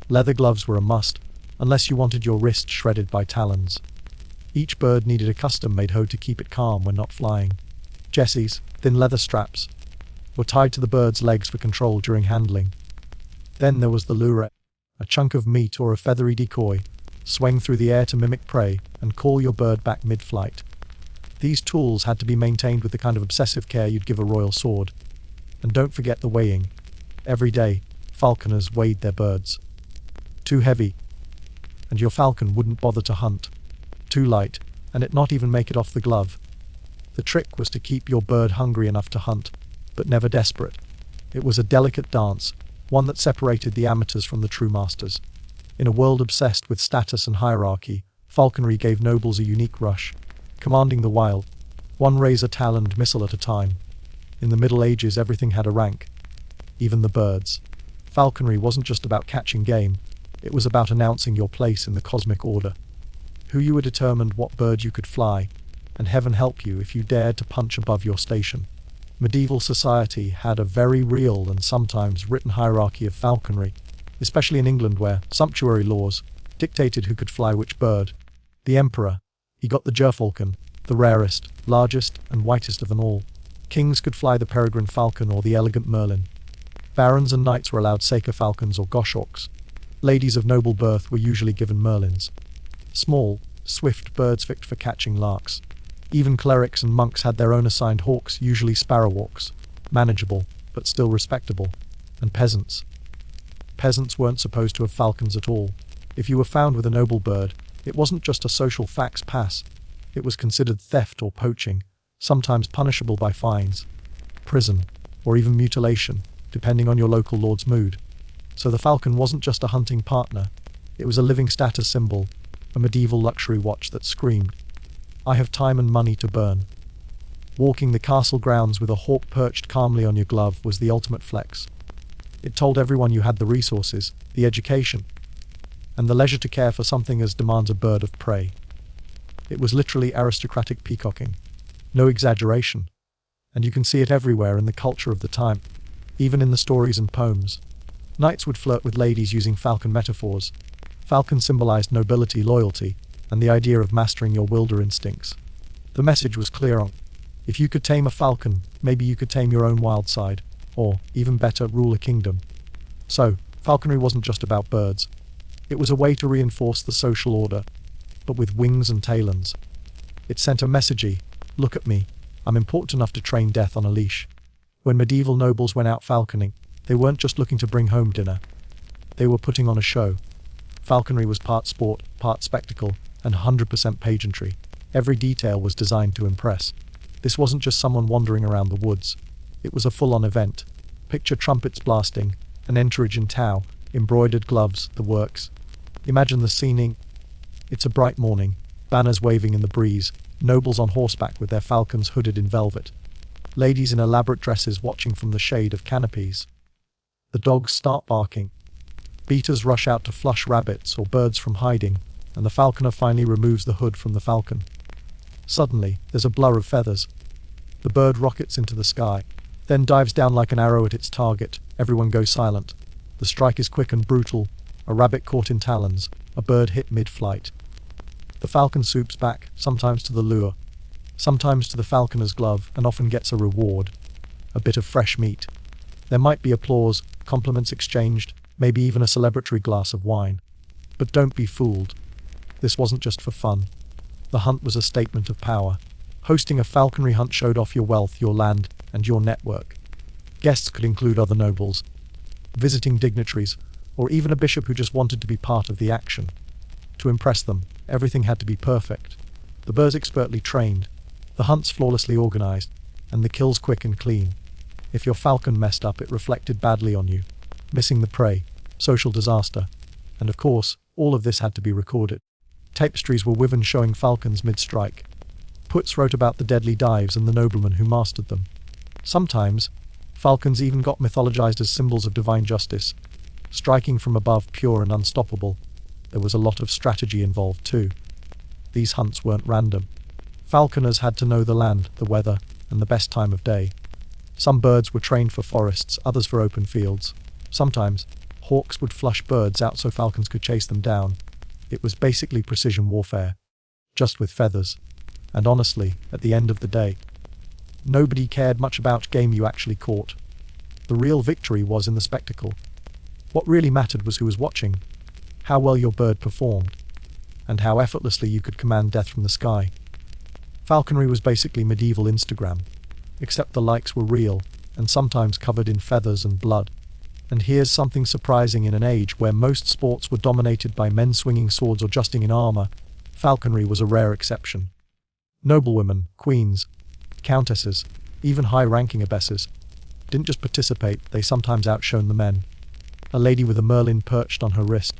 [SPEAKER 1] Leather gloves were a must, unless you wanted your wrist shredded by talons. Each bird needed a custom-made hoe to keep it calm when not flying. Jesses, thin leather straps, were tied to the bird's legs for control during handling. Then there was the lure, a chunk of meat or a feathery decoy, swung through the air to mimic prey and call your bird back mid-flight. These tools had to be maintained with the kind of obsessive care you'd give a royal sword. And don't forget the weighing. Every day, falconers weighed their birds. Too heavy, and your falcon wouldn't bother to hunt. Too light, and it not even make it off the glove. The trick was to keep your bird hungry enough to hunt, but never desperate. It was a delicate dance, one that separated the amateurs from the true masters. In a world obsessed with status and hierarchy, falconry gave nobles a unique rush, commanding the wild, one razor-taloned missile at a time. In the Middle Ages, everything had a rank, even the birds. Falconry wasn't just about catching game, it was about announcing your place in the cosmic order. Who you were determined what bird you could fly, and heaven help you if you dared to punch above your station. Medieval society had a very real and sometimes written hierarchy of falconry, especially in England where sumptuary laws dictated who could fly which bird. The emperor, he got the gerfalcon, the rarest, largest, and whitest of them all. Kings could fly the peregrine falcon or the elegant merlin. Barons and knights were allowed saker falcons or goshawks. Ladies of noble birth were usually given merlins. Small, swift birds fit for catching larks. Even clerics and monks had their own assigned hawks, usually sparrowhawks, manageable, but still respectable, and peasants. Peasants weren't supposed to have falcons at all. If you were found with a noble bird, it wasn't just a social fax pass, it was considered theft or poaching, sometimes punishable by fines, prison, or even mutilation, depending on your local lord's mood. So the falcon wasn't just a hunting partner, it was a living status symbol, a medieval luxury watch that screamed, "I have time and money to burn." Walking the castle grounds with a hawk perched calmly on your glove was the ultimate flex. It told everyone you had the resources, the education, and the leisure to care for something as demands a bird of prey. It was literally aristocratic peacocking. No exaggeration. And you can see it everywhere in the culture of the time, even in the stories and poems. Knights would flirt with ladies using falcon metaphors. Falcon symbolized nobility, loyalty, and the idea of mastering your wilder instincts. The message was clear on, if you could tame a falcon, maybe you could tame your own wild side, or, even better, rule a kingdom. So, falconry wasn't just about birds. It was a way to reinforce the social order, but with wings and talons. It sent a message, look at me, I'm important enough to train death on a leash. When medieval nobles went out falconing, they weren't just looking to bring home dinner. They were putting on a show. Falconry was part sport, part spectacle, and 100% pageantry. Every detail was designed to impress. This wasn't just someone wandering around the woods. It was a full-on event. Picture trumpets blasting, an entourage in tow, embroidered gloves, the works. Imagine the scening. It's a bright morning, banners waving in the breeze, nobles on horseback with their falcons hooded in velvet, ladies in elaborate dresses watching from the shade of canopies. The dogs start barking. Beaters rush out to flush rabbits or birds from hiding, and the falconer finally removes the hood from the falcon. Suddenly, there's a blur of feathers. The bird rockets into the sky, then dives down like an arrow at its target. Everyone goes silent. The strike is quick and brutal. A rabbit caught in talons, a bird hit mid-flight. The falcon swoops back, sometimes to the lure, sometimes to the falconer's glove, and often gets a reward, a bit of fresh meat. There might be applause, compliments exchanged, maybe even a celebratory glass of wine. But don't be fooled. This wasn't just for fun. The hunt was a statement of power. Hosting a falconry hunt showed off your wealth, your land, and your network. Guests could include other nobles, visiting dignitaries, or even a bishop who just wanted to be part of the action. To impress them, everything had to be perfect. The birds expertly trained, the hunts flawlessly organized, and the kills quick and clean. If your falcon messed up, it reflected badly on you. Missing the prey, social disaster. And of course, all of this had to be recorded. Tapestries were woven showing falcons mid-strike. Poets wrote about the deadly dives and the noblemen who mastered them. Sometimes, falcons even got mythologized as symbols of divine justice. Striking from above, pure and unstoppable. There was a lot of strategy involved too. These hunts weren't random. Falconers had to know the land, the weather, and the best time of day. Some birds were trained for forests, others for open fields. Sometimes, hawks would flush birds out so falcons could chase them down. It was basically precision warfare, just with feathers. And honestly, at the end of the day, nobody cared much about game you actually caught. The real victory was in the spectacle. What really mattered was who was watching, how well your bird performed, and how effortlessly you could command death from the sky. Falconry was basically medieval Instagram, except the likes were real, and sometimes covered in feathers and blood. And here's something surprising: in an age where most sports were dominated by men swinging swords or justing in armor, falconry was a rare exception. Noblewomen, queens, countesses, even high-ranking abbesses didn't just participate, they sometimes outshone the men. A lady with a merlin perched on her wrist.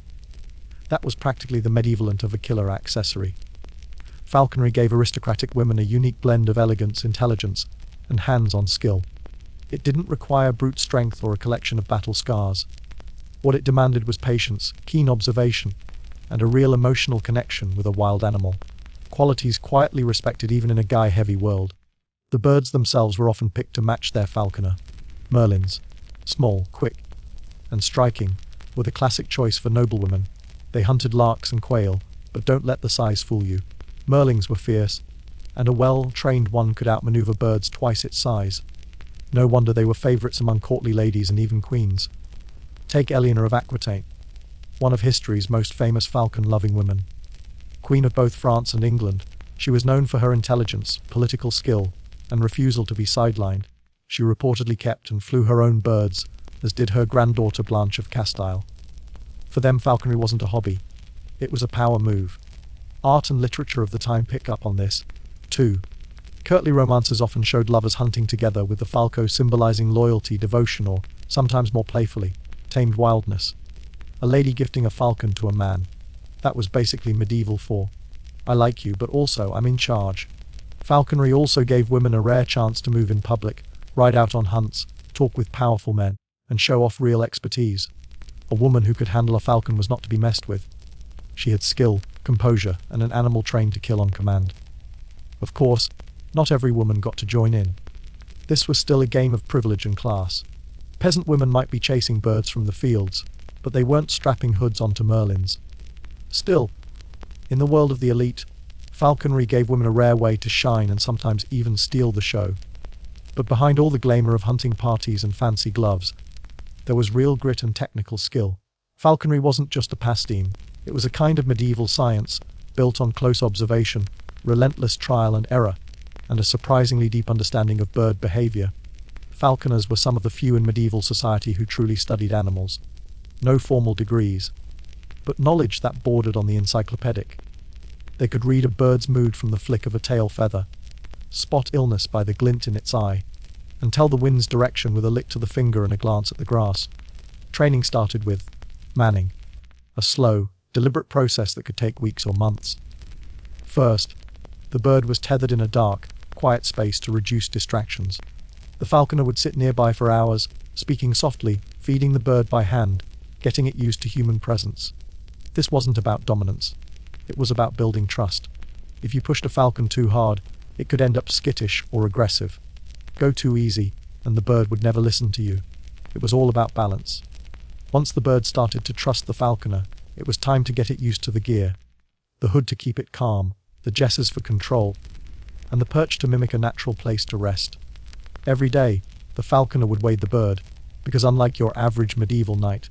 [SPEAKER 1] That was practically the medievalent of a killer accessory. Falconry gave aristocratic women a unique blend of elegance, intelligence, and hands-on skill. It didn't require brute strength or a collection of battle scars. What it demanded was patience, keen observation, and a real emotional connection with a wild animal. Qualities quietly respected even in a guy-heavy world. The birds themselves were often picked to match their falconer. Merlins, small, quick, and striking, were the classic choice for noblewomen. They hunted larks and quail, but don't let the size fool you. Merlings were fierce, and a well-trained one could outmaneuver birds twice its size. No wonder they were favorites among courtly ladies and even queens. Take Eleanor of Aquitaine, one of history's most famous falcon-loving women. Queen of both France and England, She was known for her intelligence, political skill, and refusal to be sidelined. She reportedly kept and flew her own birds, as did her granddaughter Blanche of Castile. For them, falconry wasn't a hobby. It was a power move. Art and literature of the time pick up on this, too. Courtly romances often showed lovers hunting together, with the falco symbolizing loyalty, devotion, or, sometimes more playfully, tamed wildness. A lady gifting a falcon to a man. That was basically medieval for, I like you, but also I'm in charge. Falconry also gave women a rare chance to move in public, ride out on hunts, talk with powerful men, and show off real expertise. A woman who could handle a falcon was not to be messed with. She had skill, composure, and an animal trained to kill on command. Of course, not every woman got to join in. This was still a game of privilege and class. Peasant women might be chasing birds from the fields, but they weren't strapping hoods onto merlins. Still, in the world of the elite, falconry gave women a rare way to shine and sometimes even steal the show. But behind all the glamour of hunting parties and fancy gloves, there was real grit and technical skill. Falconry wasn't just a pastime, it was a kind of medieval science, built on close observation, relentless trial and error, and a surprisingly deep understanding of bird behavior. Falconers were some of the few in medieval society who truly studied animals. No formal degrees, but knowledge that bordered on the encyclopedic. They could read a bird's mood from the flick of a tail feather, spot illness by the glint in its eye, and tell the wind's direction with a lick to the finger and a glance at the grass. Training started with manning, a slow, deliberate process that could take weeks or months. First, the bird was tethered in a dark, quiet space to reduce distractions. The falconer would sit nearby for hours, speaking softly, feeding the bird by hand, getting it used to human presence. This wasn't about dominance. It was about building trust. If you pushed a falcon too hard, it could end up skittish or aggressive. Go too easy, and the bird would never listen to you. It was all about balance. Once the bird started to trust the falconer, it was time to get it used to the gear. The hood to keep it calm, the jesses for control, and the perch to mimic a natural place to rest. Every day, the falconer would weigh the bird, because unlike your average medieval knight,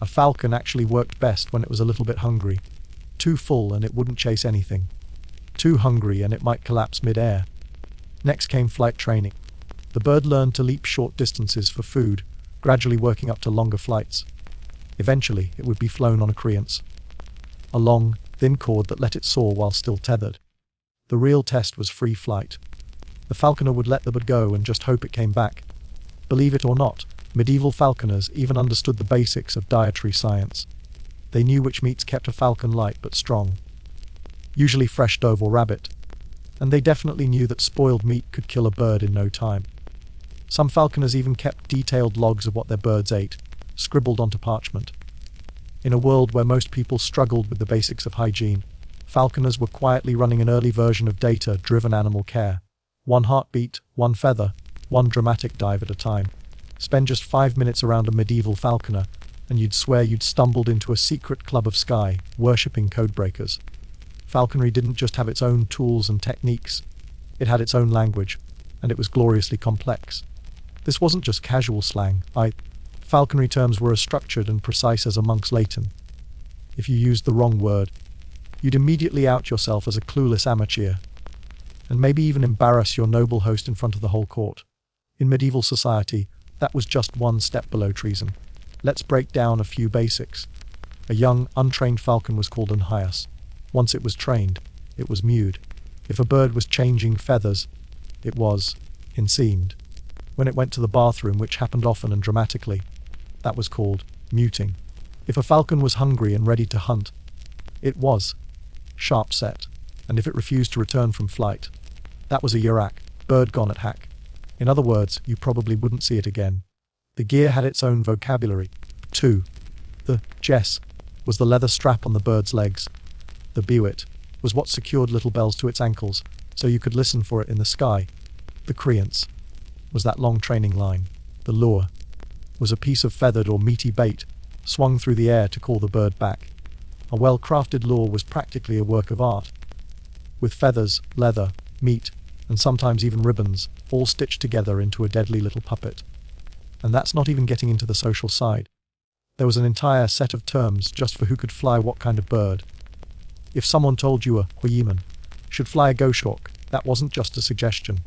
[SPEAKER 1] a falcon actually worked best when it was a little bit hungry. Too full and it wouldn't chase anything. Too hungry and it might collapse mid-air. Next came flight training. The bird learned to leap short distances for food, gradually working up to longer flights. Eventually, it would be flown on a creance, a long, thin cord that let it soar while still tethered. The real test was free flight. The falconer would let the bird go and just hope it came back. Believe it or not, medieval falconers even understood the basics of dietary science. They knew which meats kept a falcon light but strong, usually fresh dove or rabbit, and they definitely knew that spoiled meat could kill a bird in no time. Some falconers even kept detailed logs of what their birds ate, scribbled onto parchment. In a world where most people struggled with the basics of hygiene, falconers were quietly running an early version of data-driven animal care. One heartbeat, one feather, one dramatic dive at a time. Spend just 5 minutes around a medieval falconer, and you'd swear you'd stumbled into a secret club of sky, worshipping codebreakers. Falconry didn't just have its own tools and techniques, it had its own language, and it was gloriously complex. This wasn't just casual slang. Falconry terms were as structured and precise as a monk's Latin. If you used the wrong word, you'd immediately out yourself as a clueless amateur, and maybe even embarrass your noble host in front of the whole court. In medieval society, that was just one step below treason. Let's break down a few basics. A young, untrained falcon was called an hyas. Once it was trained, it was mewed. If a bird was changing feathers, it was enseamed. When it went to the bathroom, which happened often and dramatically, that was called muting. If a falcon was hungry and ready to hunt, it was sharp set. And if it refused to return from flight, that was a yurak, bird gone at hack. In other words, you probably wouldn't see it again. The gear had its own vocabulary, too. The jess was the leather strap on the bird's legs. The bewit was what secured little bells to its ankles, so you could listen for it in the sky. The creance was that long training line. The lure was a piece of feathered or meaty bait, swung through the air to call the bird back. A well-crafted lure was practically a work of art, with feathers, leather, meat, and sometimes even ribbons, all stitched together into a deadly little puppet. And that's not even getting into the social side. There was an entire set of terms just for who could fly what kind of bird. If someone told you a CAVEWOMEN should fly a goshawk, that wasn't just a suggestion.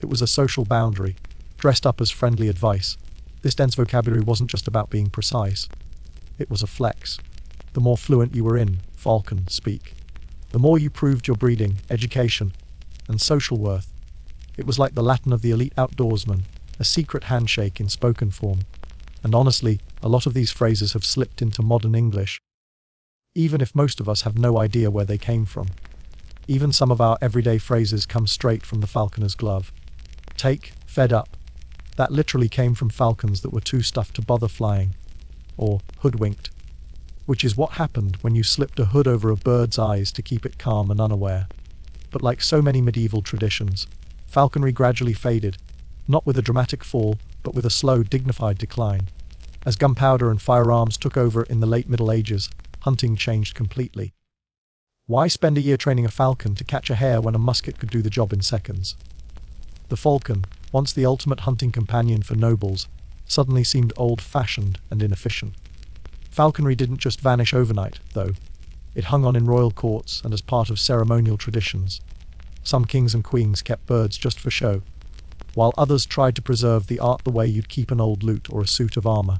[SPEAKER 1] It was a social boundary, dressed up as friendly advice. This dense vocabulary wasn't just about being precise. It was a flex. The more fluent you were in falcon speak, the more you proved your breeding, education, and social worth. It was like the Latin of the elite outdoorsman, a secret handshake in spoken form. And honestly, a lot of these phrases have slipped into modern English, even if most of us have no idea where they came from. Even some of our everyday phrases come straight from the falconer's glove. Take, fed up. That literally came from falcons that were too stuffed to bother flying. Or hoodwinked. Which is what happened when you slipped a hood over a bird's eyes to keep it calm and unaware. But like so many medieval traditions, falconry gradually faded, not with a dramatic fall, but with a slow, dignified decline. As gunpowder and firearms took over in the late Middle Ages, hunting changed completely. Why spend a year training a falcon to catch a hare when a musket could do the job in seconds? The falcon, once the ultimate hunting companion for nobles, suddenly seemed old-fashioned and inefficient. Falconry didn't just vanish overnight, though. It hung on in royal courts and as part of ceremonial traditions. Some kings and queens kept birds just for show, while others tried to preserve the art the way you'd keep an old lute or a suit of armor.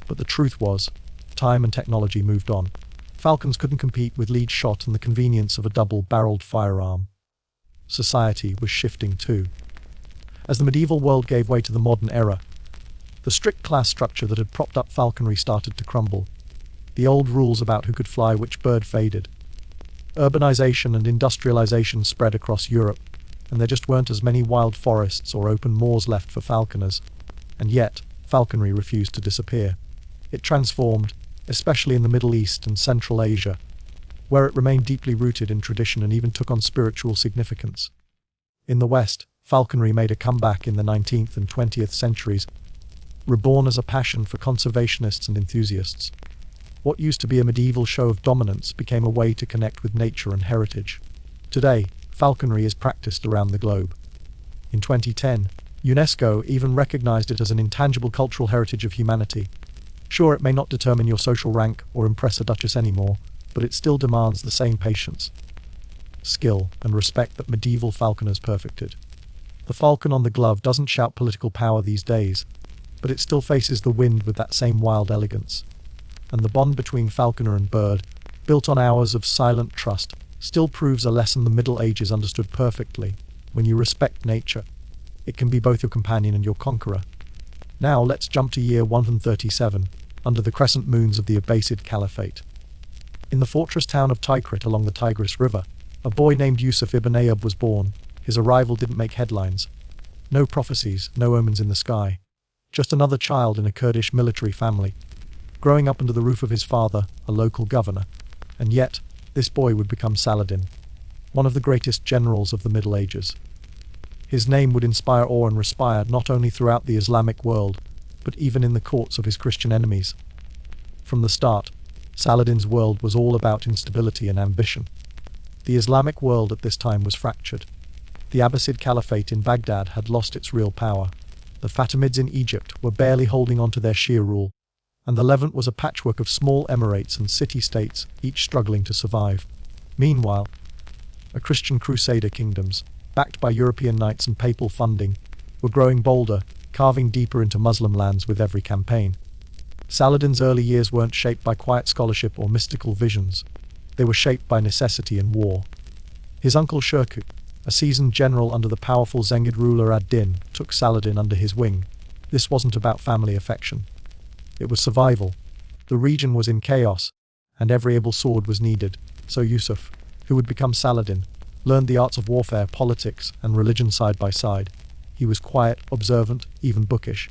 [SPEAKER 1] But the truth was, time and technology moved on. Falcons couldn't compete with lead shot and the convenience of a double-barreled firearm. Society was shifting too. As the medieval world gave way to the modern era, the strict class structure that had propped up falconry started to crumble. The old rules about who could fly which bird faded. Urbanization and industrialization spread across Europe, and there just weren't as many wild forests or open moors left for falconers. And yet, falconry refused to disappear. It transformed, especially in the Middle East and Central Asia, where it remained deeply rooted in tradition and even took on spiritual significance. In the West, falconry made a comeback in the 19th and 20th centuries, reborn as a passion for conservationists and enthusiasts. What used to be a medieval show of dominance became a way to connect with nature and heritage. Today, falconry is practiced around the globe. In 2010, UNESCO even recognized it as an intangible cultural heritage of humanity. Sure, it may not determine your social rank or impress a duchess anymore, but it still demands the same patience, skill, and respect that medieval falconers perfected. The falcon on the glove doesn't shout political power these days, but it still faces the wind with that same wild elegance. And the bond between falconer and bird, built on hours of silent trust, still proves a lesson the Middle Ages understood perfectly. When you respect nature, it can be both your companion and your conqueror. Now let's jump to year 137, under the crescent moons of the Abbasid Caliphate. In the fortress town of Tikrit along the Tigris River, a boy named Yusuf ibn Ayyub was born. His arrival didn't make headlines. No prophecies, no omens in the sky. Just another child in a Kurdish military family, growing up under the roof of his father, a local governor. And yet, this boy would become Saladin, one of the greatest generals of the Middle Ages. His name would inspire awe and respire not only throughout the Islamic world, but even in the courts of his Christian enemies. From the start, Saladin's world was all about instability and ambition. The Islamic world at this time was fractured. The Abbasid Caliphate in Baghdad had lost its real power. The Fatimids in Egypt were barely holding on to their Shia rule, and the Levant was a patchwork of small emirates and city-states, each struggling to survive. Meanwhile, Christian crusader kingdoms, backed by European knights and papal funding, were growing bolder, carving deeper into Muslim lands with every campaign. Saladin's early years weren't shaped by quiet scholarship or mystical visions. They were shaped by necessity and war. His uncle Shirkuh, a seasoned general under the powerful Zengid ruler ad-Din, took Saladin under his wing. This wasn't about family affection. It was survival. The region was in chaos, and every able sword was needed. So Yusuf, who would become Saladin, learned the arts of warfare, politics, and religion side by side. He was quiet, observant, even bookish.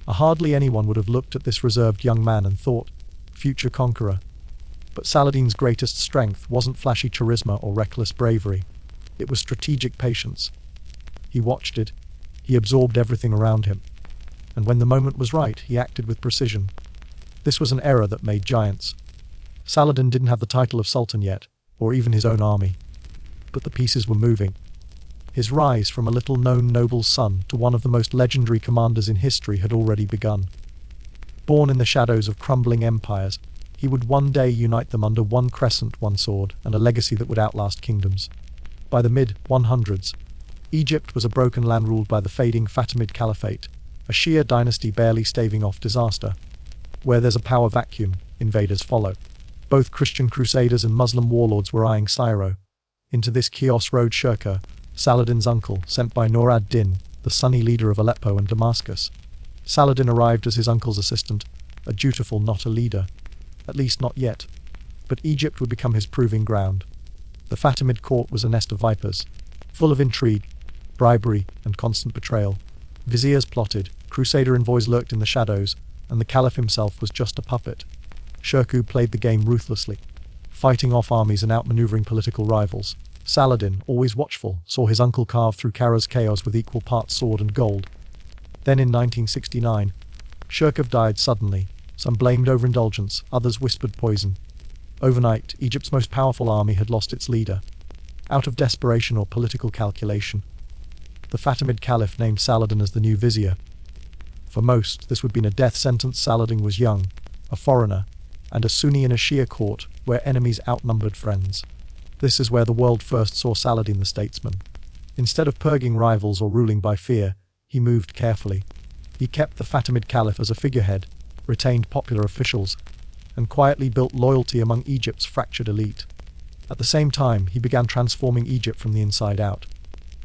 [SPEAKER 1] Hardly anyone would have looked at this reserved young man and thought, future conqueror. But Saladin's greatest strength wasn't flashy charisma or reckless bravery. It was strategic patience. He watched it. He absorbed everything around him. And when the moment was right, he acted with precision. This was an era that made giants. Saladin didn't have the title of Sultan yet, or even his own army. But the pieces were moving. His rise from a little-known noble's son to one of the most legendary commanders in history had already begun. Born in the shadows of crumbling empires, he would one day unite them under one crescent, one sword, and a legacy that would outlast kingdoms. By the mid-100s, Egypt was a broken land ruled by the fading Fatimid Caliphate, a Shia dynasty barely staving off disaster. Where there's a power vacuum, invaders follow. Both Christian crusaders and Muslim warlords were eyeing Cairo. Into this chaos rode Shirkuh, Saladin's uncle, sent by Nur ad-Din, the Sunni leader of Aleppo and Damascus. Saladin arrived as his uncle's assistant, a dutiful, not a leader. At least not yet. But Egypt would become his proving ground. The Fatimid court was a nest of vipers, full of intrigue, bribery, and constant betrayal. Viziers plotted, crusader envoys lurked in the shadows, and the caliph himself was just a puppet. Shirkuh played the game ruthlessly, fighting off armies and outmaneuvering political rivals. Saladin, always watchful, saw his uncle carve through Caira's chaos with equal parts sword and gold. Then in 1969, Shirkuh died suddenly. Some blamed overindulgence, others whispered poison. Overnight, Egypt's most powerful army had lost its leader. Out of desperation or political calculation, the Fatimid Caliph named Saladin as the new vizier. For most, this would have been a death sentence. Saladin was young, a foreigner, and a Sunni in a Shia court where enemies outnumbered friends. This is where the world first saw Saladin the statesman. Instead of purging rivals or ruling by fear, he moved carefully. He kept the Fatimid Caliph as a figurehead, retained popular officials, and quietly built loyalty among Egypt's fractured elite. At the same time, he began transforming Egypt from the inside out.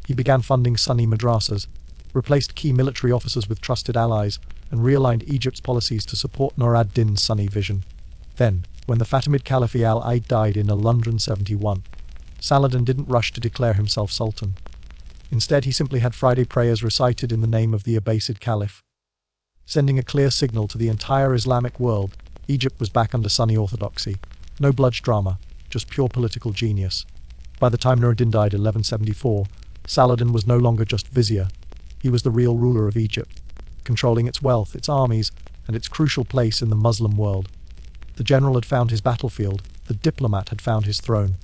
[SPEAKER 1] He began funding Sunni madrasas, replaced key military officers with trusted allies, and realigned Egypt's policies to support Nur ad-Din's Sunni vision. Then, when the Fatimid Caliph al-Aid died in 1171, Saladin didn't rush to declare himself sultan. Instead, he simply had Friday prayers recited in the name of the Abbasid Caliph. Sending a clear signal to the entire Islamic world, Egypt was back under Sunni orthodoxy. No bludge drama, just pure political genius. By the time Nur ad-Din died in 1174, Saladin was no longer just vizier. He was the real ruler of Egypt, controlling its wealth, its armies, and its crucial place in the Muslim world. The general had found his battlefield, the diplomat had found his throne.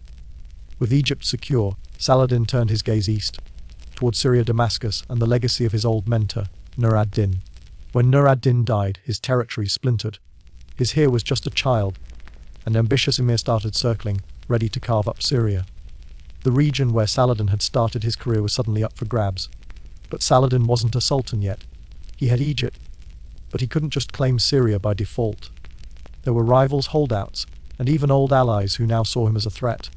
[SPEAKER 1] With Egypt secure, Saladin turned his gaze east, towards Syria, Damascus, and the legacy of his old mentor, Nur ad-Din. When Nur ad-Din died, his territory splintered. His heir was just a child, and ambitious emir started circling, ready to carve up Syria. The region where Saladin had started his career was suddenly up for grabs. But Saladin wasn't a sultan yet. He had Egypt, but he couldn't just claim Syria by default. There were rivals, holdouts, and even old allies who now saw him as a threat.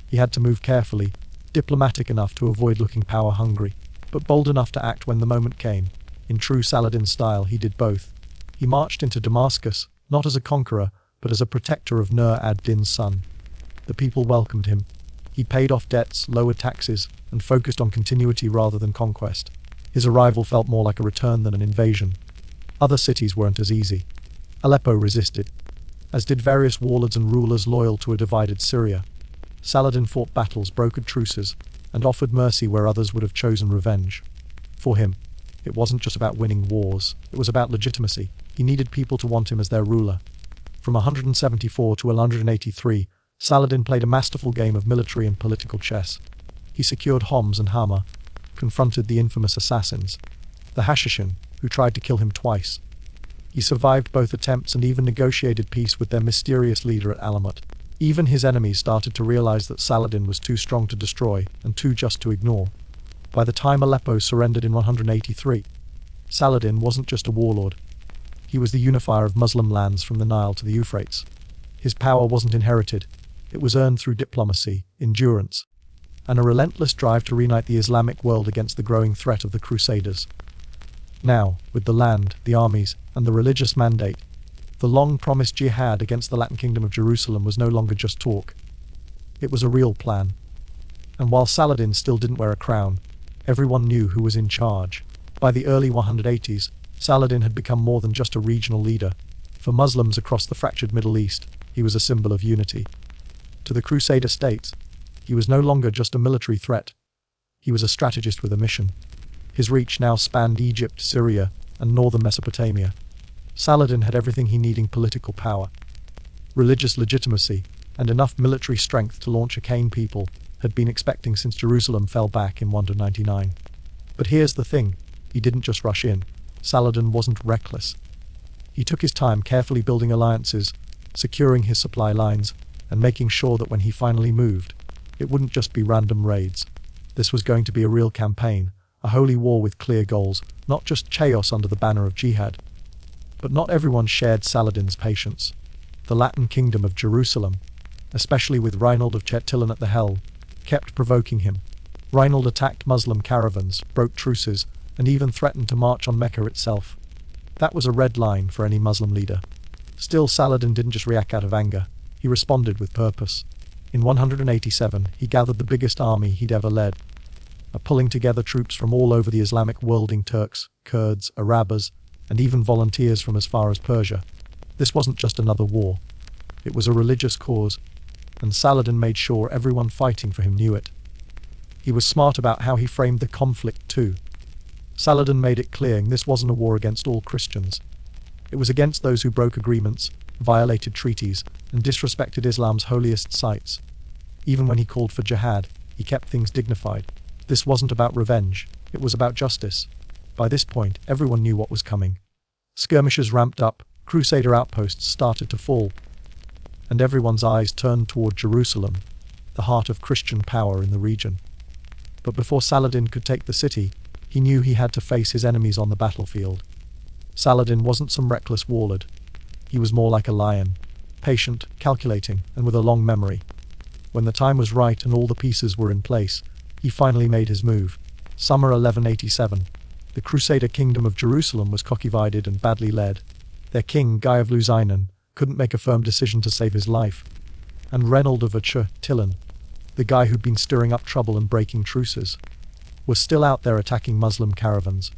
[SPEAKER 1] He had to move carefully, diplomatic enough to avoid looking power-hungry, but bold enough to act when the moment came. In true Saladin style, he did both. He marched into Damascus, not as a conqueror, but as a protector of Nur ad-Din's son. The people welcomed him. He paid off debts, lowered taxes, and focused on continuity rather than conquest. His arrival felt more like a return than an invasion. Other cities weren't as easy. Aleppo resisted, as did various warlords and rulers loyal to a divided Syria. Saladin fought battles, brokered truces, and offered mercy where others would have chosen revenge. For him, it wasn't just about winning wars, it was about legitimacy. He needed people to want him as their ruler. From 174 to 183, Saladin played a masterful game of military and political chess. He secured Homs and Hama, confronted the infamous assassins, the Hashashin, who tried to kill him twice. He survived both attempts and even negotiated peace with their mysterious leader at Alamut. Even his enemies started to realize that Saladin was too strong to destroy and too just to ignore. By the time Aleppo surrendered in 183, Saladin wasn't just a warlord. He was the unifier of Muslim lands from the Nile to the Euphrates. His power wasn't inherited. It was earned through diplomacy, endurance, and a relentless drive to reunite the Islamic world against the growing threat of the Crusaders. Now, with the land, the armies, and the religious mandate, the long-promised jihad against the Latin Kingdom of Jerusalem was no longer just talk. It was a real plan. And while Saladin still didn't wear a crown, everyone knew who was in charge. By the early 180s, Saladin had become more than just a regional leader. For Muslims across the fractured Middle East, he was a symbol of unity. To the Crusader states, he was no longer just a military threat. He was a strategist with a mission. His reach now spanned Egypt, Syria, and northern Mesopotamia. Saladin had everything he needed: political power, religious legitimacy, and enough military strength to launch a Cain people had been expecting since Jerusalem fell back in 199. But here's the thing, he didn't just rush in. Saladin wasn't reckless. He took his time, carefully building alliances, securing his supply lines, and making sure that when he finally moved, It wouldn't just be random raids. This was going to be a real campaign, a holy war with clear goals, not just chaos under the banner of jihad. But not everyone shared Saladin's patience. The Latin kingdom of Jerusalem, especially with Reinald of Chettilan at the helm, kept provoking him. Reinald attacked Muslim caravans, broke truces, and even threatened to march on Mecca itself. That was a red line for any Muslim leader. Still, Saladin didn't just react out of anger, he responded with purpose. In 187, he gathered the biggest army he'd ever led, pulling together troops from all over the Islamic world, Turks, Kurds, Arabs, and even volunteers from as far as Persia. This wasn't just another war. It was a religious cause, and Saladin made sure everyone fighting for him knew it. He was smart about how he framed the conflict too. Saladin made it clear this wasn't a war against all Christians. It was against those who broke agreements, violated treaties, and disrespected Islam's holiest sites. Even when he called for jihad, he kept things dignified. This wasn't about revenge, it was about justice. By this point, everyone knew what was coming. Skirmishes ramped up, Crusader outposts started to fall, and everyone's eyes turned toward Jerusalem, the heart of Christian power in the region. But before Saladin could take the city, he knew he had to face his enemies on the battlefield. Saladin wasn't some reckless warlord. He was more like a lion, patient, calculating, and with a long memory. When the time was right and all the pieces were in place, he finally made his move. Summer 1187. The Crusader kingdom of Jerusalem was cock-divided and badly led. Their king, Guy of Lusignan, couldn't make a firm decision to save his life. And Reinald of Chettilan, the guy who'd been stirring up trouble and breaking truces, was still out there attacking Muslim caravans.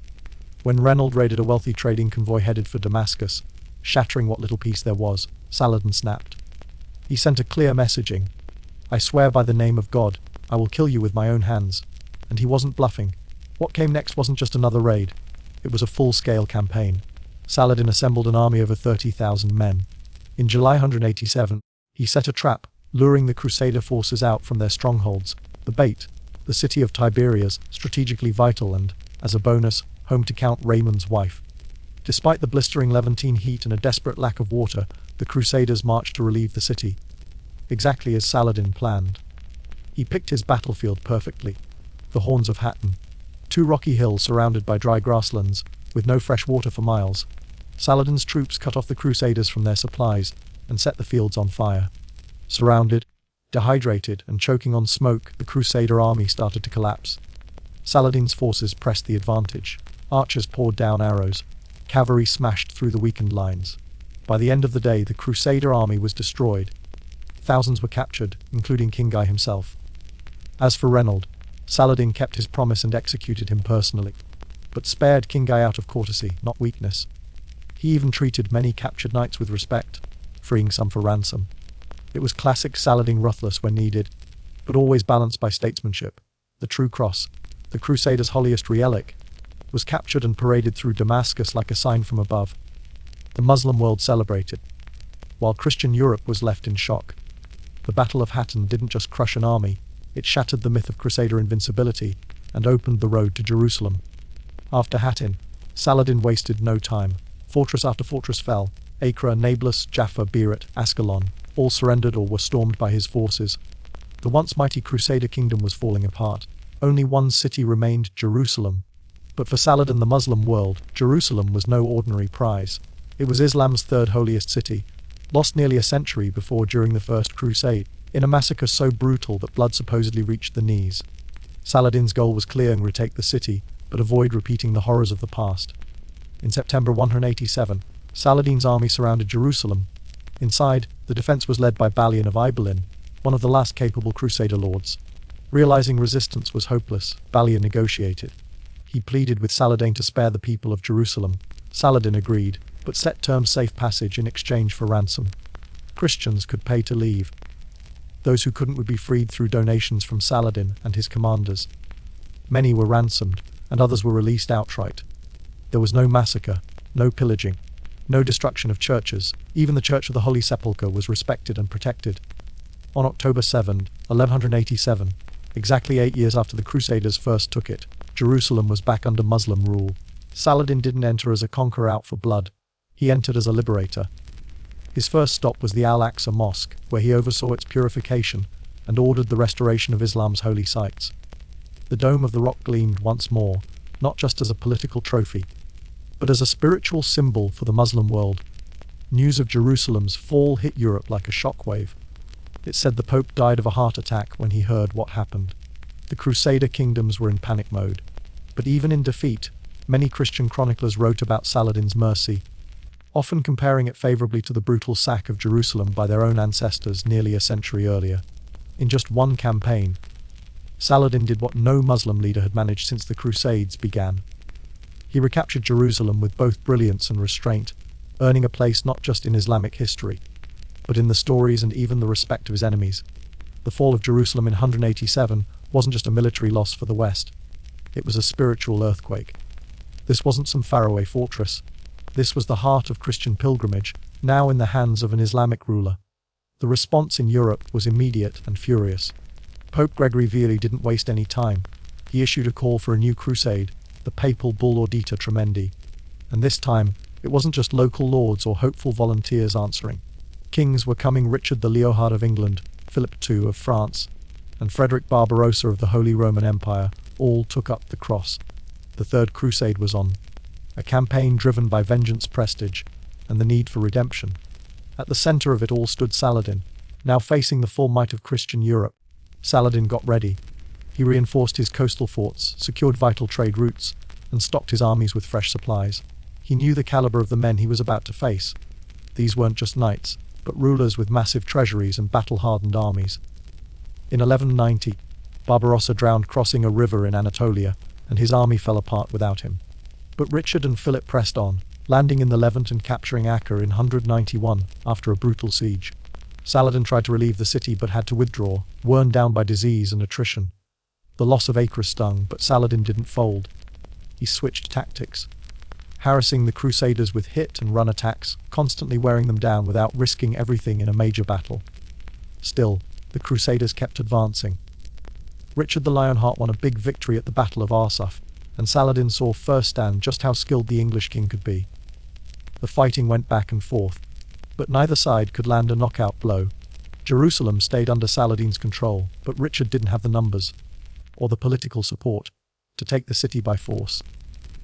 [SPEAKER 1] When Reinald raided a wealthy trading convoy headed for Damascus, shattering what little peace there was, Saladin snapped. He sent a clear messaging. "I swear by the name of God, I will kill you with my own hands." And he wasn't bluffing. What came next wasn't just another raid. It was a full-scale campaign. Saladin assembled an army of over 30,000 men. In July 187, he set a trap, luring the Crusader forces out from their strongholds. The bait, the city of Tiberias, strategically vital and, as a bonus, home to Count Raymond's wife. Despite the blistering Levantine heat and a desperate lack of water, the Crusaders marched to relieve the city. Exactly as Saladin planned. He picked his battlefield perfectly. The Horns of Hattin. 2 rocky hills surrounded by dry grasslands, with no fresh water for miles. Saladin's troops cut off the Crusaders from their supplies, and set the fields on fire. Surrounded, dehydrated, and choking on smoke, the Crusader army started to collapse. Saladin's forces pressed the advantage. Archers poured down arrows. Cavalry smashed through the weakened lines. By the end of the day, the Crusader army was destroyed. Thousands were captured, including King Guy himself. As for Reinald, Saladin kept his promise and executed him personally, but spared King Guy out of courtesy, not weakness. He even treated many captured knights with respect, freeing some for ransom. It was classic Saladin, ruthless when needed, but always balanced by statesmanship. The true cross, the Crusaders' holiest relic, was captured and paraded through Damascus like a sign from above. The Muslim world celebrated, while Christian Europe was left in shock. The Battle of Hattin didn't just crush an army, it shattered the myth of Crusader invincibility and opened the road to Jerusalem. After Hattin, Saladin wasted no time. Fortress after fortress fell. Acre, Nablus, Jaffa, Beirut, Ascalon, all surrendered or were stormed by his forces. The once mighty Crusader kingdom was falling apart. Only one city remained, Jerusalem. But for Saladin, the Muslim world, Jerusalem was no ordinary prize. It was Islam's third holiest city, lost nearly a century before during the First Crusade, in a massacre so brutal that blood supposedly reached the knees. Saladin's goal was clear: retake the city, but avoid repeating the horrors of the past. In September 187, Saladin's army surrounded Jerusalem. Inside, the defense was led by Balian of Ibelin, one of the last capable Crusader lords. Realizing resistance was hopeless, Balian negotiated. He pleaded with Saladin to spare the people of Jerusalem. Saladin agreed, but set terms: safe passage in exchange for ransom. Christians could pay to leave. Those who couldn't would be freed through donations from Saladin and his commanders. Many were ransomed, and others were released outright. There was no massacre, no pillaging, no destruction of churches. Even the Church of the Holy Sepulchre was respected and protected. On October 7, 1187, exactly 8 years after the Crusaders first took it, Jerusalem was back under Muslim rule. Saladin didn't enter as a conqueror out for blood. He entered as a liberator. His first stop was the Al-Aqsa Mosque, where he oversaw its purification, and ordered the restoration of Islam's holy sites. The Dome of the Rock gleamed once more, not just as a political trophy, but as a spiritual symbol for the Muslim world. News of Jerusalem's fall hit Europe like a shockwave. It said the Pope died of a heart attack when he heard what happened. The Crusader kingdoms were in panic mode. But even in defeat, many Christian chroniclers wrote about Saladin's mercy, often comparing it favorably to the brutal sack of Jerusalem by their own ancestors nearly a century earlier. In just one campaign, Saladin did what no Muslim leader had managed since the Crusades began. He recaptured Jerusalem with both brilliance and restraint, earning a place not just in Islamic history, but in the stories and even the respect of his enemies. The fall of Jerusalem in 187 wasn't just a military loss for the West. It was a spiritual earthquake. This wasn't some faraway fortress. This was the heart of Christian pilgrimage, now in the hands of an Islamic ruler. The response in Europe was immediate and furious. Pope Gregory VII didn't waste any time. He issued a call for a new crusade, the papal bull Audita Tremendi. And this time, it wasn't just local lords or hopeful volunteers answering. Kings were coming. Richard the Leonhard of England, Philip II of France, and Frederick Barbarossa of the Holy Roman Empire all took up the cross. The Third Crusade was on, a campaign driven by vengeance, prestige, and the need for redemption. At the center of it all stood Saladin, now facing the full might of Christian Europe. Saladin got ready. He reinforced his coastal forts, secured vital trade routes, and stocked his armies with fresh supplies. He knew the caliber of the men he was about to face. These weren't just knights, but rulers with massive treasuries and battle-hardened armies. In 1190, Barbarossa drowned crossing a river in Anatolia, and his army fell apart without him. But Richard and Philip pressed on, landing in the Levant and capturing Acre in 191 after a brutal siege. Saladin tried to relieve the city but had to withdraw, worn down by disease and attrition. The loss of Acre stung, but Saladin didn't fold. He switched tactics, harassing the Crusaders with hit-and-run attacks, constantly wearing them down without risking everything in a major battle. Still, the Crusaders kept advancing. Richard the Lionheart won a big victory at the Battle of Arsuf, and Saladin saw firsthand just how skilled the English king could be. The fighting went back and forth, but neither side could land a knockout blow. Jerusalem stayed under Saladin's control, but Richard didn't have the numbers, or the political support, to take the city by force.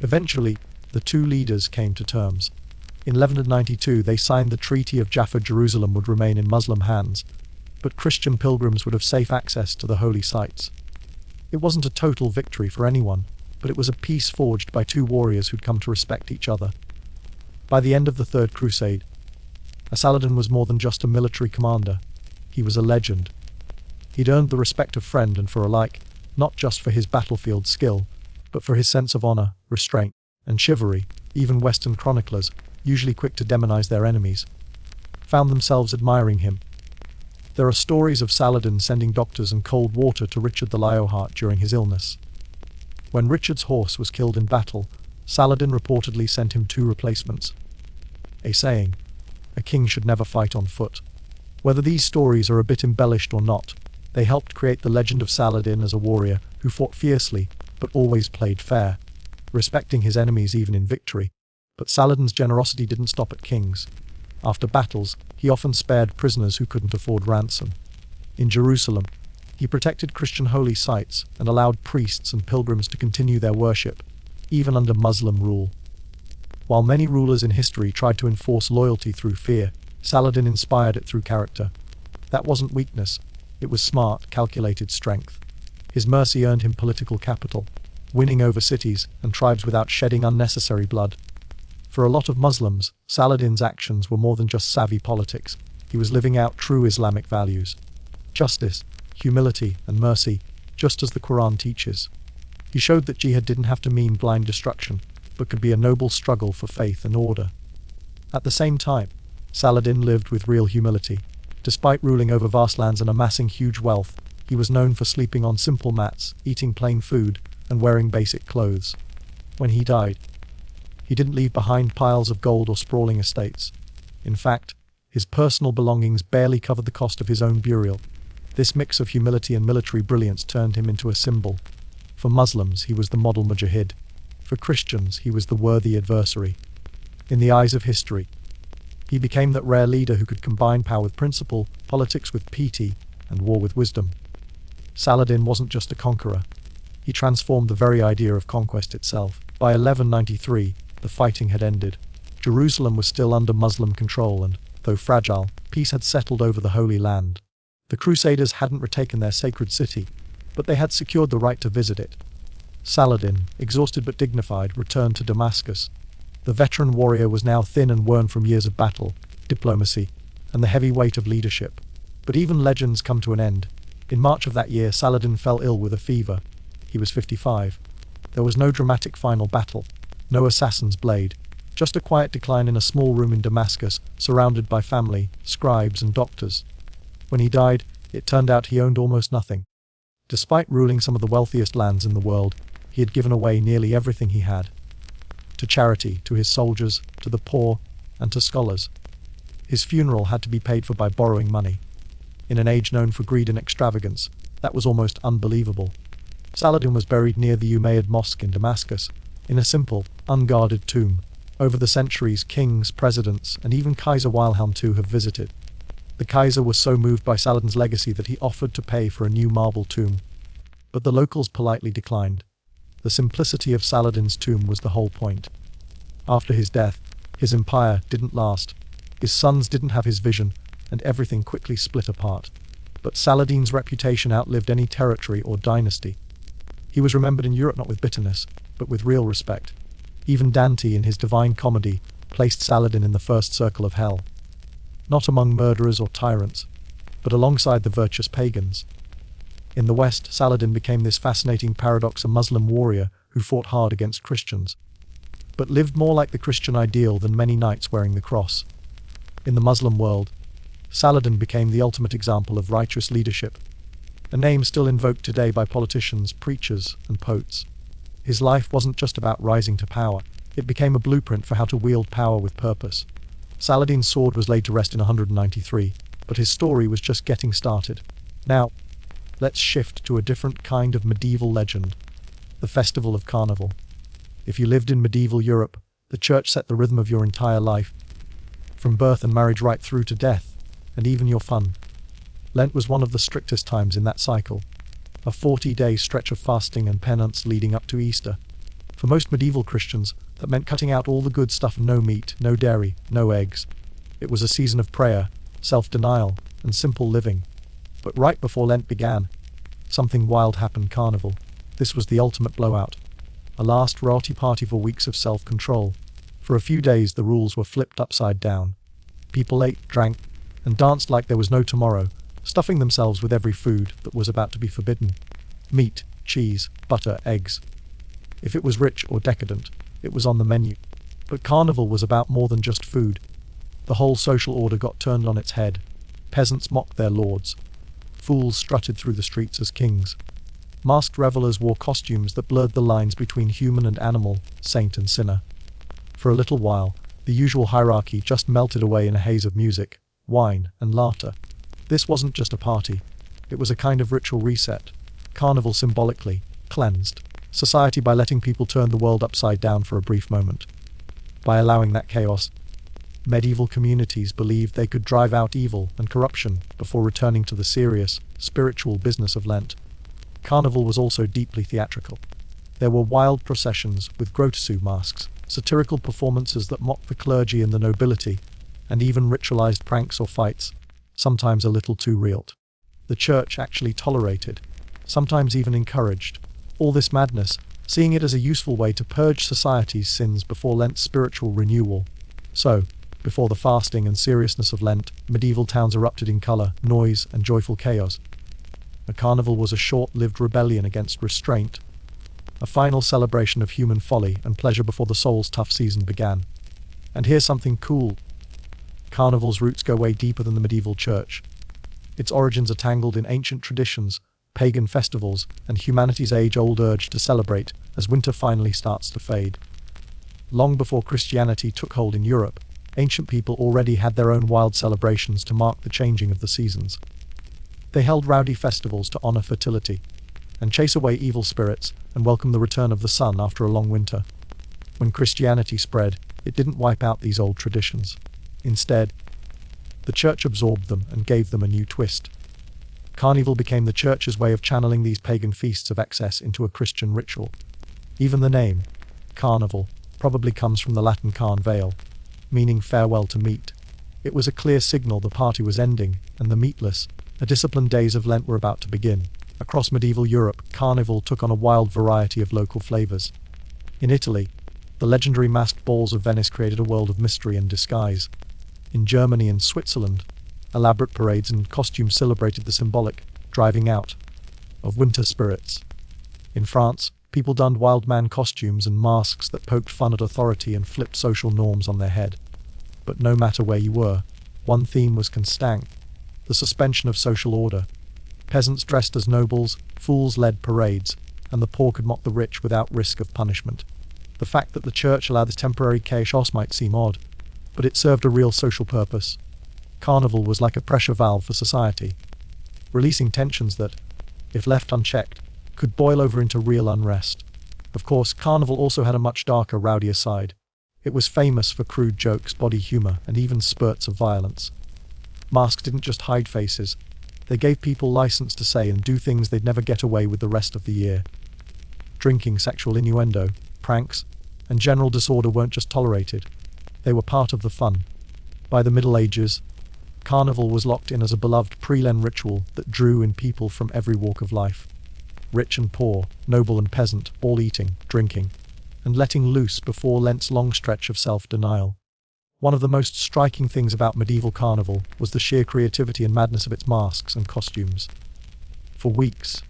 [SPEAKER 1] Eventually, the two leaders came to terms. In 1192 they signed the Treaty of Jaffa. Jerusalem would remain in Muslim hands, but Christian pilgrims would have safe access to the holy sites. It wasn't a total victory for anyone, but it was a peace forged by two warriors who'd come to respect each other. By the end of the Third Crusade, Saladin was more than just a military commander. He was a legend. He'd earned the respect of friend and foe alike, not just for his battlefield skill, but for his sense of honor, restraint, and chivalry. Even Western chroniclers, usually quick to demonize their enemies, found themselves admiring him. There are stories of Saladin sending doctors and cold water to Richard the Lionheart during his illness. When Richard's horse was killed in battle, Saladin reportedly sent him 2 replacements. A saying, a king should never fight on foot. Whether these stories are a bit embellished or not, they helped create the legend of Saladin as a warrior who fought fiercely, but always played fair, respecting his enemies even in victory. But Saladin's generosity didn't stop at kings. After battles, he often spared prisoners who couldn't afford ransom. In Jerusalem, he protected Christian holy sites and allowed priests and pilgrims to continue their worship, even under Muslim rule. While many rulers in history tried to enforce loyalty through fear, Saladin inspired it through character. That wasn't weakness, it was smart, calculated strength. His mercy earned him political capital, winning over cities and tribes without shedding unnecessary blood. For a lot of Muslims, Saladin's actions were more than just savvy politics. He was living out true Islamic values. Justice, humility, and mercy, just as the Quran teaches. He showed that jihad didn't have to mean blind destruction, but could be a noble struggle for faith and order. At the same time, Saladin lived with real humility. Despite ruling over vast lands and amassing huge wealth, he was known for sleeping on simple mats, eating plain food, and wearing basic clothes. When he died, he didn't leave behind piles of gold or sprawling estates. In fact, his personal belongings barely covered the cost of his own burial. This mix of humility and military brilliance turned him into a symbol. For Muslims, he was the model mujahid. For Christians, he was the worthy adversary. In the eyes of history, he became that rare leader who could combine power with principle, politics with piety, and war with wisdom. Saladin wasn't just a conqueror. He transformed the very idea of conquest itself. By 1193, the fighting had ended. Jerusalem was still under Muslim control and, though fragile, peace had settled over the Holy Land. The Crusaders hadn't retaken their sacred city, but they had secured the right to visit it. Saladin, exhausted but dignified, returned to Damascus. The veteran warrior was now thin and worn from years of battle, diplomacy, and the heavy weight of leadership. But even legends come to an end. In March of that year, Saladin fell ill with a fever. He was 55. There was no dramatic final battle, no assassin's blade, just a quiet decline in a small room in Damascus, surrounded by family, scribes, and doctors. When he died, it turned out he owned almost nothing. Despite ruling some of the wealthiest lands in the world, he had given away nearly everything he had. To charity, to his soldiers, to the poor, and to scholars. His funeral had to be paid for by borrowing money. In an age known for greed and extravagance, that was almost unbelievable. Saladin was buried near the Umayyad Mosque in Damascus, in a simple, unguarded tomb. Over the centuries, kings, presidents, and even Kaiser Wilhelm II have visited. The Kaiser was so moved by Saladin's legacy that he offered to pay for a new marble tomb. But the locals politely declined. The simplicity of Saladin's tomb was the whole point. After his death, his empire didn't last. His sons didn't have his vision, and everything quickly split apart. But Saladin's reputation outlived any territory or dynasty. He was remembered in Europe not with bitterness, but with real respect. Even Dante in his Divine Comedy placed Saladin in the first circle of hell. Not among murderers or tyrants, but alongside the virtuous pagans. In the West, Saladin became this fascinating paradox, a Muslim warrior who fought hard against Christians, but lived more like the Christian ideal than many knights wearing the cross. In the Muslim world, Saladin became the ultimate example of righteous leadership, a name still invoked today by politicians, preachers, and poets. His life wasn't just about rising to power, it became a blueprint for how to wield power with purpose. Saladin's sword was laid to rest in 193, but his story was just getting started. Now, let's shift to a different kind of medieval legend, the festival of Carnival. If you lived in medieval Europe, the church set the rhythm of your entire life, from birth and marriage right through to death, and even your fun. Lent was one of the strictest times in that cycle, a 40-day stretch of fasting and penance leading up to Easter. For most medieval Christians, that meant cutting out all the good stuff: no meat, no dairy, no eggs. It was a season of prayer, self-denial, and simple living. But right before Lent began, something wild happened: Carnival. This was the ultimate blowout. A last rowdy party for weeks of self-control. For a few days the rules were flipped upside down. People ate, drank, and danced like there was no tomorrow, stuffing themselves with every food that was about to be forbidden. Meat, cheese, butter, eggs. If it was rich or decadent, it was on the menu. But Carnival was about more than just food. The whole social order got turned on its head. Peasants mocked their lords. Fools strutted through the streets as kings. Masked revelers wore costumes that blurred the lines between human and animal, saint and sinner. For a little while, the usual hierarchy just melted away in a haze of music, wine, and laughter. This wasn't just a party. It was a kind of ritual reset. Carnival symbolically cleansed society by letting people turn the world upside down for a brief moment. By allowing that chaos, medieval communities believed they could drive out evil and corruption before returning to the serious, spiritual business of Lent. Carnival was also deeply theatrical. There were wild processions with grotesque masks, satirical performances that mocked the clergy and the nobility, and even ritualized pranks or fights, sometimes a little too real. The church actually tolerated, sometimes even encouraged, all this madness, seeing it as a useful way to purge society's sins before Lent's spiritual renewal. So, before the fasting and seriousness of Lent, medieval towns erupted in color, noise, and joyful chaos. A carnival was a short-lived rebellion against restraint, a final celebration of human folly and pleasure before the soul's tough season began. And here's something cool. Carnival's roots go way deeper than the medieval church. Its origins are tangled in ancient traditions, pagan festivals, and humanity's age-old urge to celebrate as winter finally starts to fade. Long before Christianity took hold in Europe, ancient people already had their own wild celebrations to mark the changing of the seasons. They held rowdy festivals to honor fertility, and chase away evil spirits and welcome the return of the sun after a long winter. When Christianity spread, it didn't wipe out these old traditions. Instead, the church absorbed them and gave them a new twist. Carnival became the church's way of channeling these pagan feasts of excess into a Christian ritual. Even the name, Carnival, probably comes from the Latin carn veil, meaning farewell to meat. It was a clear signal the party was ending, and the meatless, disciplined days of Lent were about to begin. Across medieval Europe, Carnival took on a wild variety of local flavors. In Italy, the legendary masked balls of Venice created a world of mystery and disguise. In Germany and Switzerland, elaborate parades and costumes celebrated the symbolic driving out of winter spirits. In France, people donned wild man costumes and masks that poked fun at authority and flipped social norms on their head. But no matter where you were, one theme was constant: the suspension of social order. Peasants dressed as nobles, fools led parades, and the poor could mock the rich without risk of punishment. The fact that the church allowed this temporary chaos might seem odd, but it served a real social purpose. Carnival was like a pressure valve for society, releasing tensions that, if left unchecked, could boil over into real unrest. Of course, Carnival also had a much darker, rowdier side. It was famous for crude jokes, body humor, and even spurts of violence. Masks didn't just hide faces, they gave people license to say and do things they'd never get away with the rest of the year. Drinking, sexual innuendo, pranks, and general disorder weren't just tolerated, they were part of the fun. By the Middle Ages, Carnival was locked in as a beloved pre-Lent ritual that drew in people from every walk of life. Rich and poor, noble and peasant, all eating, drinking, and letting loose before Lent's long stretch of self-denial. One of the most striking things about medieval Carnival was the sheer creativity and madness of its masks and costumes. For weeks,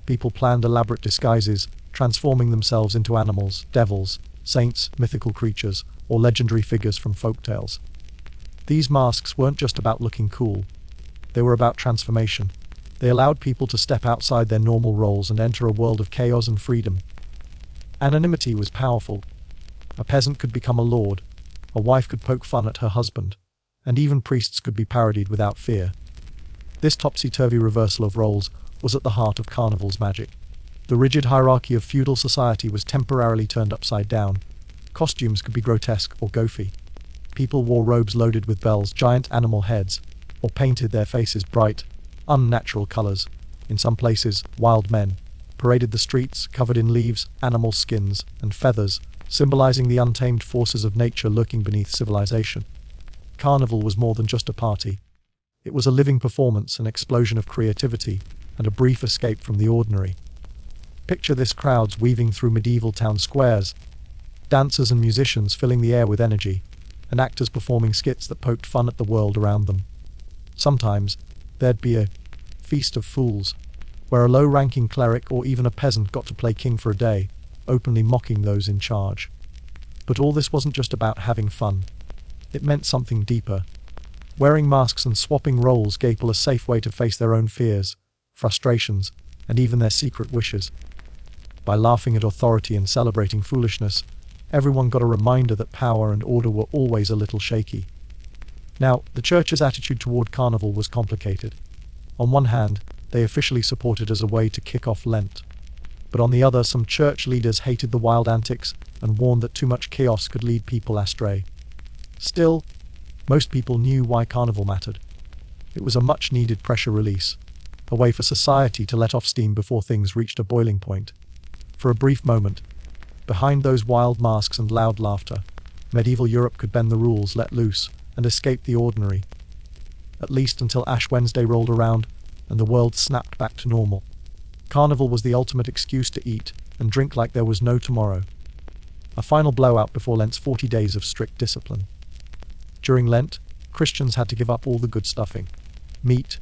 [SPEAKER 1] people planned elaborate disguises, transforming themselves into animals, devils, saints, mythical creatures, or legendary figures from folktales. These masks weren't just about looking cool, they were about transformation. They allowed people to step outside their normal roles and enter a world of chaos and freedom. Anonymity was powerful. A peasant could become a lord, a wife could poke fun at her husband, and even priests could be parodied without fear. This topsy-turvy reversal of roles was at the heart of Carnival's magic. The rigid hierarchy of feudal society was temporarily turned upside down. Costumes could be grotesque or goofy. People wore robes loaded with bells, giant animal heads, or painted their faces bright, unnatural colors. In some places, wild men paraded the streets covered in leaves, animal skins, and feathers, symbolizing the untamed forces of nature lurking beneath civilization. Carnival was more than just a party. It was a living performance, an explosion of creativity, and a brief escape from the ordinary. Picture this: crowds weaving through medieval town squares, dancers and musicians filling the air with energy, and actors performing skits that poked fun at the world around them. Sometimes, there'd be a feast of fools, where a low-ranking cleric or even a peasant got to play king for a day, openly mocking those in charge. But all this wasn't just about having fun. It meant something deeper. Wearing masks and swapping roles gave people a safe way to face their own fears, frustrations, and even their secret wishes. By laughing at authority and celebrating foolishness, everyone got a reminder that power and order were always a little shaky. Now, the church's attitude toward Carnival was complicated. On one hand, they officially supported it as a way to kick off Lent. But on the other, some church leaders hated the wild antics and warned that too much chaos could lead people astray. Still, most people knew why Carnival mattered. It was a much-needed pressure release, a way for society to let off steam before things reached a boiling point. For a brief moment, behind those wild masks and loud laughter, medieval Europe could bend the rules, let loose, and escape the ordinary. At least until Ash Wednesday rolled around and the world snapped back to normal. Carnival was the ultimate excuse to eat and drink like there was no tomorrow. A final blowout before Lent's 40 days of strict discipline. During Lent, Christians had to give up all the good stuffing: meat,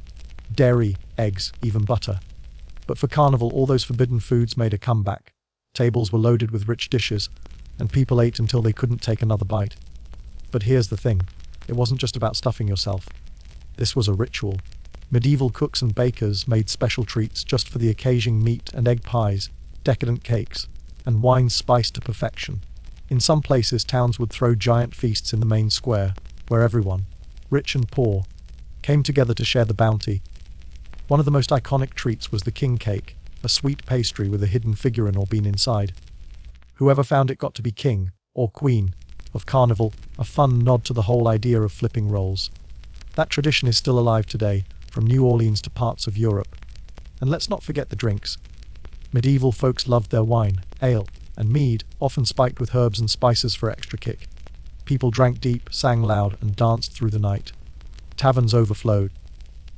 [SPEAKER 1] dairy, eggs, even butter. But for Carnival, all those forbidden foods made a comeback. Tables were loaded with rich dishes, and people ate until they couldn't take another bite. But here's the thing, it wasn't just about stuffing yourself. This was a ritual. Medieval cooks and bakers made special treats just for the occasion: meat and egg pies, decadent cakes, and wine spiced to perfection. In some places, towns would throw giant feasts in the main square, where everyone, rich and poor, came together to share the bounty. One of the most iconic treats was the king cake, a sweet pastry with a hidden figurine or bean inside. Whoever found it got to be king, or queen, of Carnival, a fun nod to the whole idea of flipping roles. That tradition is still alive today, from New Orleans to parts of Europe. And let's not forget the drinks. Medieval folks loved their wine, ale, and mead, often spiked with herbs and spices for extra kick. People drank deep, sang loud, and danced through the night. Taverns overflowed,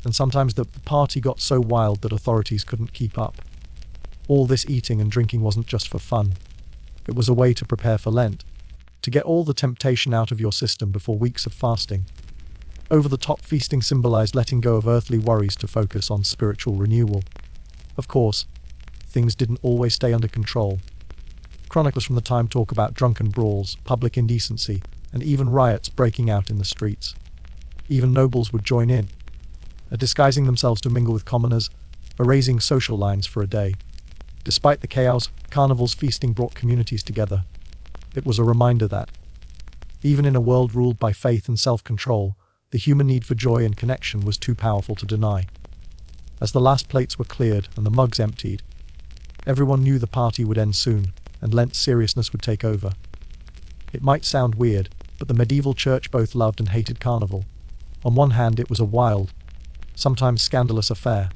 [SPEAKER 1] and sometimes the party got so wild that authorities couldn't keep up. All this eating and drinking wasn't just for fun. It was a way to prepare for Lent, to get all the temptation out of your system before weeks of fasting. Over-the-top feasting symbolized letting go of earthly worries to focus on spiritual renewal. Of course, things didn't always stay under control. Chroniclers from the time talk about drunken brawls, public indecency, and even riots breaking out in the streets. Even nobles would join in, disguising themselves to mingle with commoners, erasing social lines for a day. Despite the chaos, carnival's feasting brought communities together. It was a reminder that, even in a world ruled by faith and self-control, the human need for joy and connection was too powerful to deny. As the last plates were cleared and the mugs emptied, everyone knew the party would end soon, and Lent's seriousness would take over. It might sound weird, but the medieval church both loved and hated carnival. On one hand, it was a wild, sometimes scandalous affair,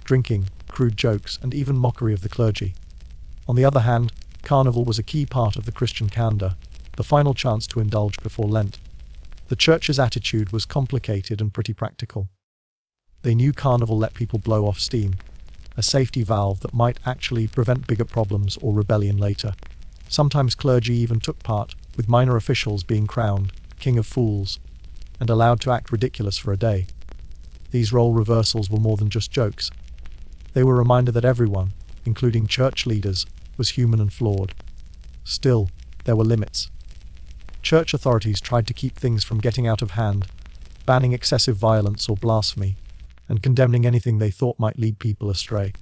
[SPEAKER 1] drinking, crude jokes, and even mockery of the clergy. On the other hand, carnival was a key part of the Christian calendar, the final chance to indulge before Lent. The church's attitude was complicated and pretty practical. They knew carnival let people blow off steam, a safety valve that might actually prevent bigger problems or rebellion later. Sometimes clergy even took part, with minor officials being crowned king of fools and allowed to act ridiculous for a day. These role reversals were more than just jokes. They were a reminder that everyone, including church leaders, was human and flawed. Still, there were limits. Church authorities tried to keep things from getting out of hand, banning excessive violence or blasphemy, and condemning anything they thought might lead people astray.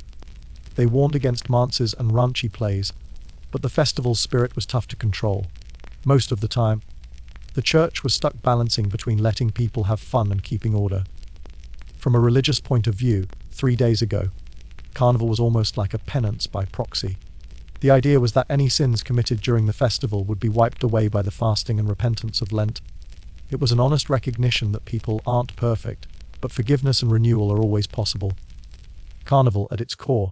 [SPEAKER 1] They warned against mances and raunchy plays, but the festival's spirit was tough to control. Most of the time, the church was stuck balancing between letting people have fun and keeping order. From a religious point of view, 3 days ago, carnival was almost like a penance by proxy. The idea was that any sins committed during the festival would be wiped away by the fasting and repentance of Lent. It was an honest recognition that people aren't perfect, but forgiveness and renewal are always possible. Carnival, at its core,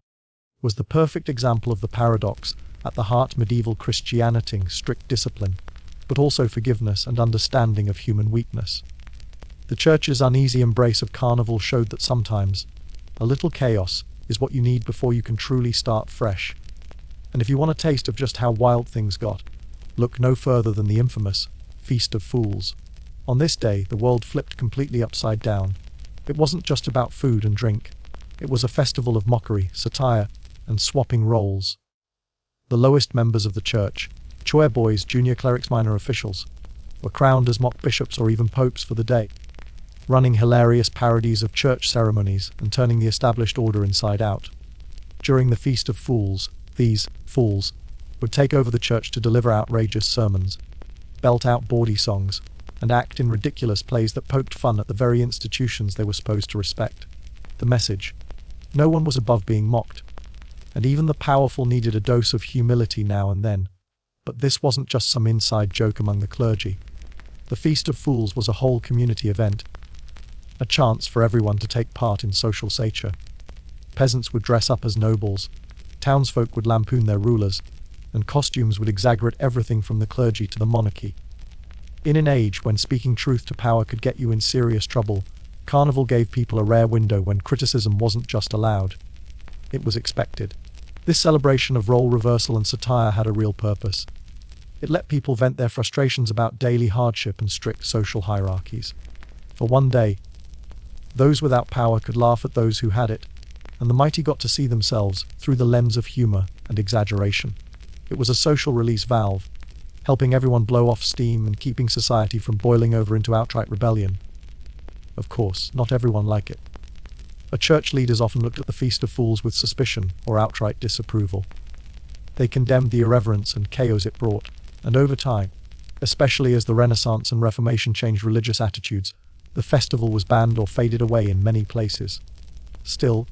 [SPEAKER 1] was the perfect example of the paradox at the heart: medieval Christianity, strict discipline, but also forgiveness and understanding of human weakness. The church's uneasy embrace of carnival showed that sometimes a little chaos is what you need before you can truly start fresh. And if you want a taste of just how wild things got, look no further than the infamous Feast of Fools. On this day, the world flipped completely upside down. It wasn't just about food and drink. It was a festival of mockery, satire, and swapping roles. The lowest members of the church, choir boys, junior clerics, minor officials, were crowned as mock bishops or even popes for the day, running hilarious parodies of church ceremonies and turning the established order inside out. During the Feast of Fools, these fools would take over the church to deliver outrageous sermons, belt out bawdy songs, and act in ridiculous plays that poked fun at the very institutions they were supposed to respect. The message: no one was above being mocked, and even the powerful needed a dose of humility now and then. But this wasn't just some inside joke among the clergy. The Feast of Fools was a whole community event, a chance for everyone to take part in social satire. Peasants would dress up as nobles, townsfolk would lampoon their rulers, and costumes would exaggerate everything from the clergy to the monarchy. In an age when speaking truth to power could get you in serious trouble, carnival gave people a rare window when criticism wasn't just allowed. It was expected. This celebration of role reversal and satire had a real purpose. It let people vent their frustrations about daily hardship and strict social hierarchies. For one day, those without power could laugh at those who had it, and the mighty got to see themselves through the lens of humor and exaggeration. It was a social release valve, helping everyone blow off steam and keeping society from boiling over into outright rebellion. Of course, not everyone liked it. Church leaders often looked at the Feast of Fools with suspicion or outright disapproval. They condemned the irreverence and chaos it brought, and over time, especially as the Renaissance and Reformation changed religious attitudes, the festival was banned or faded away in many places. Still,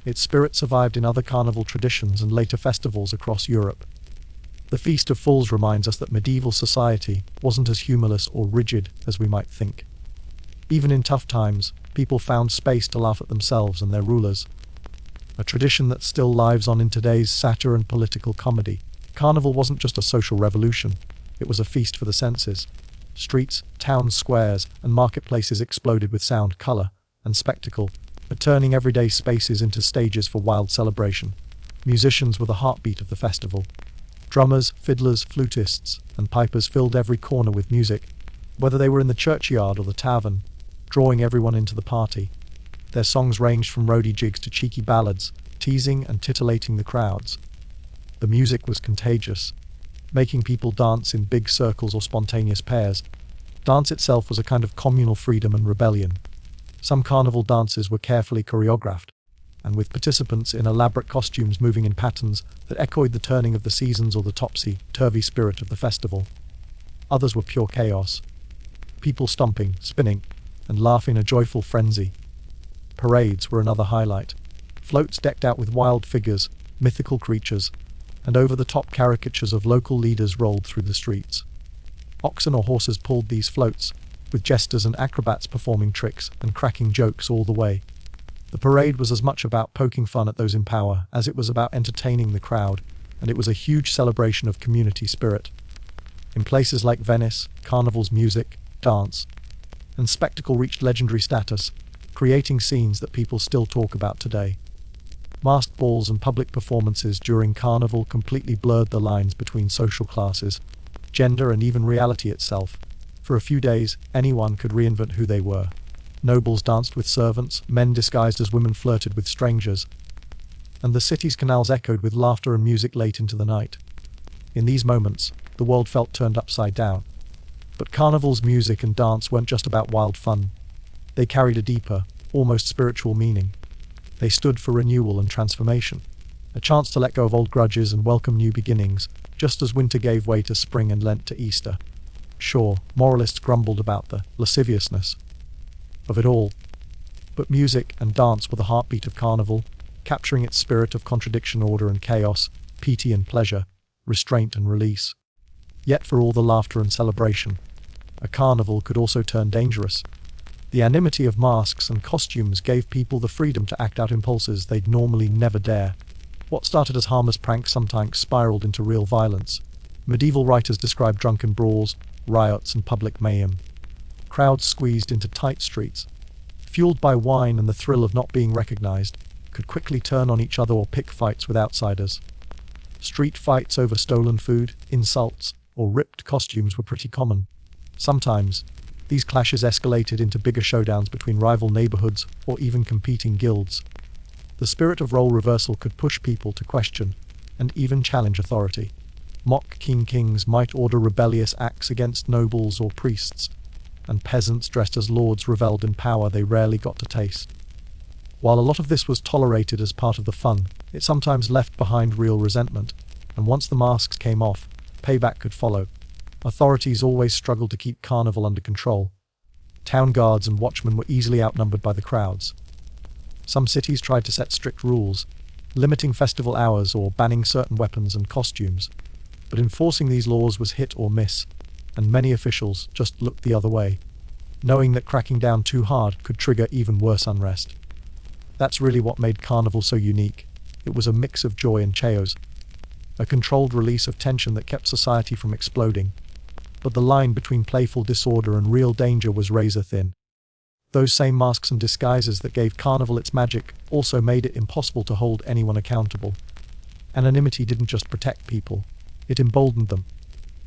[SPEAKER 1] its spirit survived in other carnival traditions and later festivals across Europe. The Feast of Fools reminds us that medieval society wasn't as humorless or rigid as we might think. Even in tough times, people found space to laugh at themselves and their rulers. A tradition that still lives on in today's satire and political comedy. Carnival wasn't just a social revolution, it was a feast for the senses. Streets, towns, squares, and marketplaces exploded with sound, color, and spectacle, turning everyday spaces into stages for wild celebration. Musicians were the heartbeat of the festival. Drummers, fiddlers, flutists, and pipers filled every corner with music, whether they were in the churchyard or the tavern, drawing everyone into the party. Their songs ranged from roadie jigs to cheeky ballads, teasing and titillating the crowds. The music was contagious, making people dance in big circles or spontaneous pairs. Dance itself was a kind of communal freedom and rebellion. Some carnival dances were carefully choreographed, and with participants in elaborate costumes moving in patterns that echoed the turning of the seasons or the topsy-turvy spirit of the festival. Others were pure chaos. People stomping, spinning, and laughing in a joyful frenzy. Parades were another highlight. Floats decked out with wild figures, mythical creatures, and over-the-top caricatures of local leaders rolled through the streets. Oxen or horses pulled these floats, with jesters and acrobats performing tricks and cracking jokes all the way. The parade was as much about poking fun at those in power as it was about entertaining the crowd, and it was a huge celebration of community spirit. In places like Venice, carnival's music, dance, and spectacle reached legendary status, creating scenes that people still talk about today. Masked balls and public performances during carnival completely blurred the lines between social classes, gender, and even reality itself. For a few days, anyone could reinvent who they were. Nobles danced with servants, men disguised as women flirted with strangers, and the city's canals echoed with laughter and music late into the night. In these moments, the world felt turned upside down. But carnival's music and dance weren't just about wild fun. They carried a deeper, almost spiritual meaning. They stood for renewal and transformation, a chance to let go of old grudges and welcome new beginnings, just as winter gave way to spring and Lent to Easter. Sure, moralists grumbled about the lasciviousness of it all, but music and dance were the heartbeat of carnival, capturing its spirit of contradiction, order and chaos, pity and pleasure, restraint and release. Yet for all the laughter and celebration, a carnival could also turn dangerous. The anonymity of masks and costumes gave people the freedom to act out impulses they'd normally never dare. What started as harmless pranks sometimes spiraled into real violence. Medieval writers described drunken brawls, riots and public mayhem. Crowds squeezed into tight streets, fueled by wine and the thrill of not being recognized, could quickly turn on each other or pick fights with outsiders. Street fights over stolen food, insults, or ripped costumes were pretty common. Sometimes, these clashes escalated into bigger showdowns between rival neighborhoods or even competing guilds. The spirit of role reversal could push people to question and even challenge authority. Mock kings might order rebellious acts against nobles or priests, and peasants dressed as lords reveled in power they rarely got to taste. While a lot of this was tolerated as part of the fun, it sometimes left behind real resentment, and once the masks came off, payback could follow. Authorities always struggled to keep carnival under control. Town guards and watchmen were easily outnumbered by the crowds. Some cities tried to set strict rules, limiting festival hours or banning certain weapons and costumes, but enforcing these laws was hit or miss, and many officials just looked the other way, knowing that cracking down too hard could trigger even worse unrest. That's really what made carnival so unique. It was a mix of joy and chaos, a controlled release of tension that kept society from exploding. But the line between playful disorder and real danger was razor thin. Those same masks and disguises that gave carnival its magic also made it impossible to hold anyone accountable. Anonymity didn't just protect people, it emboldened them,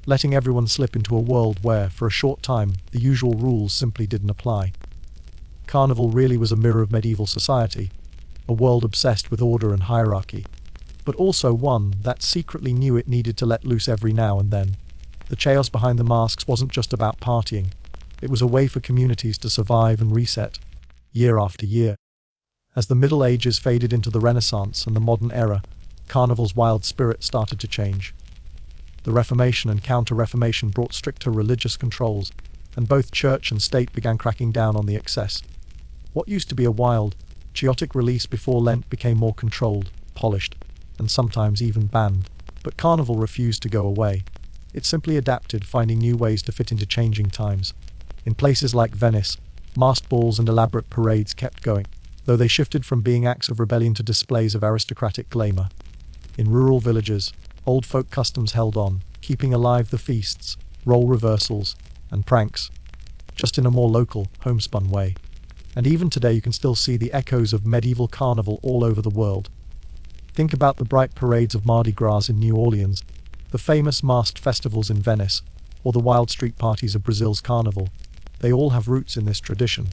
[SPEAKER 1] letting everyone slip into a world where, for a short time, the usual rules simply didn't apply. Carnival really was a mirror of medieval society, a world obsessed with order and hierarchy, but also one that secretly knew it needed to let loose every now and then. The chaos behind the masks wasn't just about partying, it was a way for communities to survive and reset, year after year. As the Middle Ages faded into the Renaissance and the modern era, carnival's wild spirit started to change. The Reformation and Counter-Reformation brought stricter religious controls, and both church and state began cracking down on the excess. What used to be a wild, chaotic release before Lent became more controlled, polished, and sometimes even banned. But carnival refused to go away. It simply adapted, finding new ways to fit into changing times. In places like Venice, Masked balls and elaborate parades kept going, though they shifted from being acts of rebellion to displays of aristocratic glamour. In rural villages, old folk customs held on, keeping alive the feasts, role reversals, and pranks, just in a more local, homespun way. And even today you can still see the echoes of medieval carnival all over the world. Think about the bright parades of Mardi Gras in New Orleans, the famous masked festivals in Venice, or the wild street parties of Brazil's carnival. They all have roots in this tradition.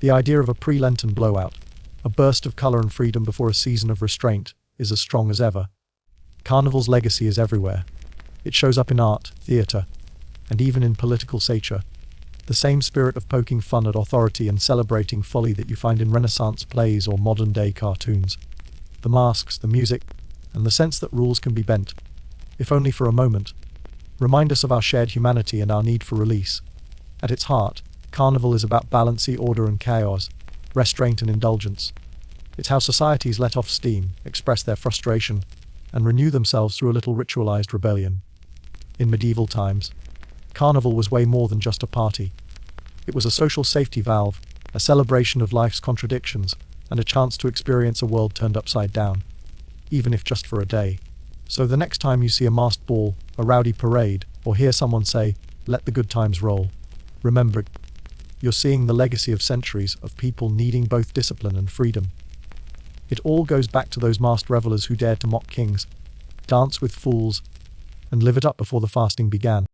[SPEAKER 1] The idea of a pre-Lenten blowout, a burst of color and freedom before a season of restraint, is as strong as ever. Carnival's legacy is everywhere. It shows up in art, theatre, and even in political satire. The same spirit of poking fun at authority and celebrating folly that you find in Renaissance plays or modern-day cartoons. The masks, the music, and the sense that rules can be bent, if only for a moment, remind us of our shared humanity and our need for release. At its heart, Carnival is about balance, order and chaos, restraint and indulgence. It's how societies let off steam, express their frustration, and renew themselves through a little ritualized rebellion. In medieval times, Carnival was way more than just a party. It was a social safety valve, a celebration of life's contradictions, and a chance to experience a world turned upside down, even if just for a day. So the next time you see a masked ball, a rowdy parade, or hear someone say, "Let the good times roll," remember, you're seeing the legacy of centuries of people needing both discipline and freedom. It all goes back to those masked revelers who dared to mock kings, dance with fools, and live it up before the fasting began.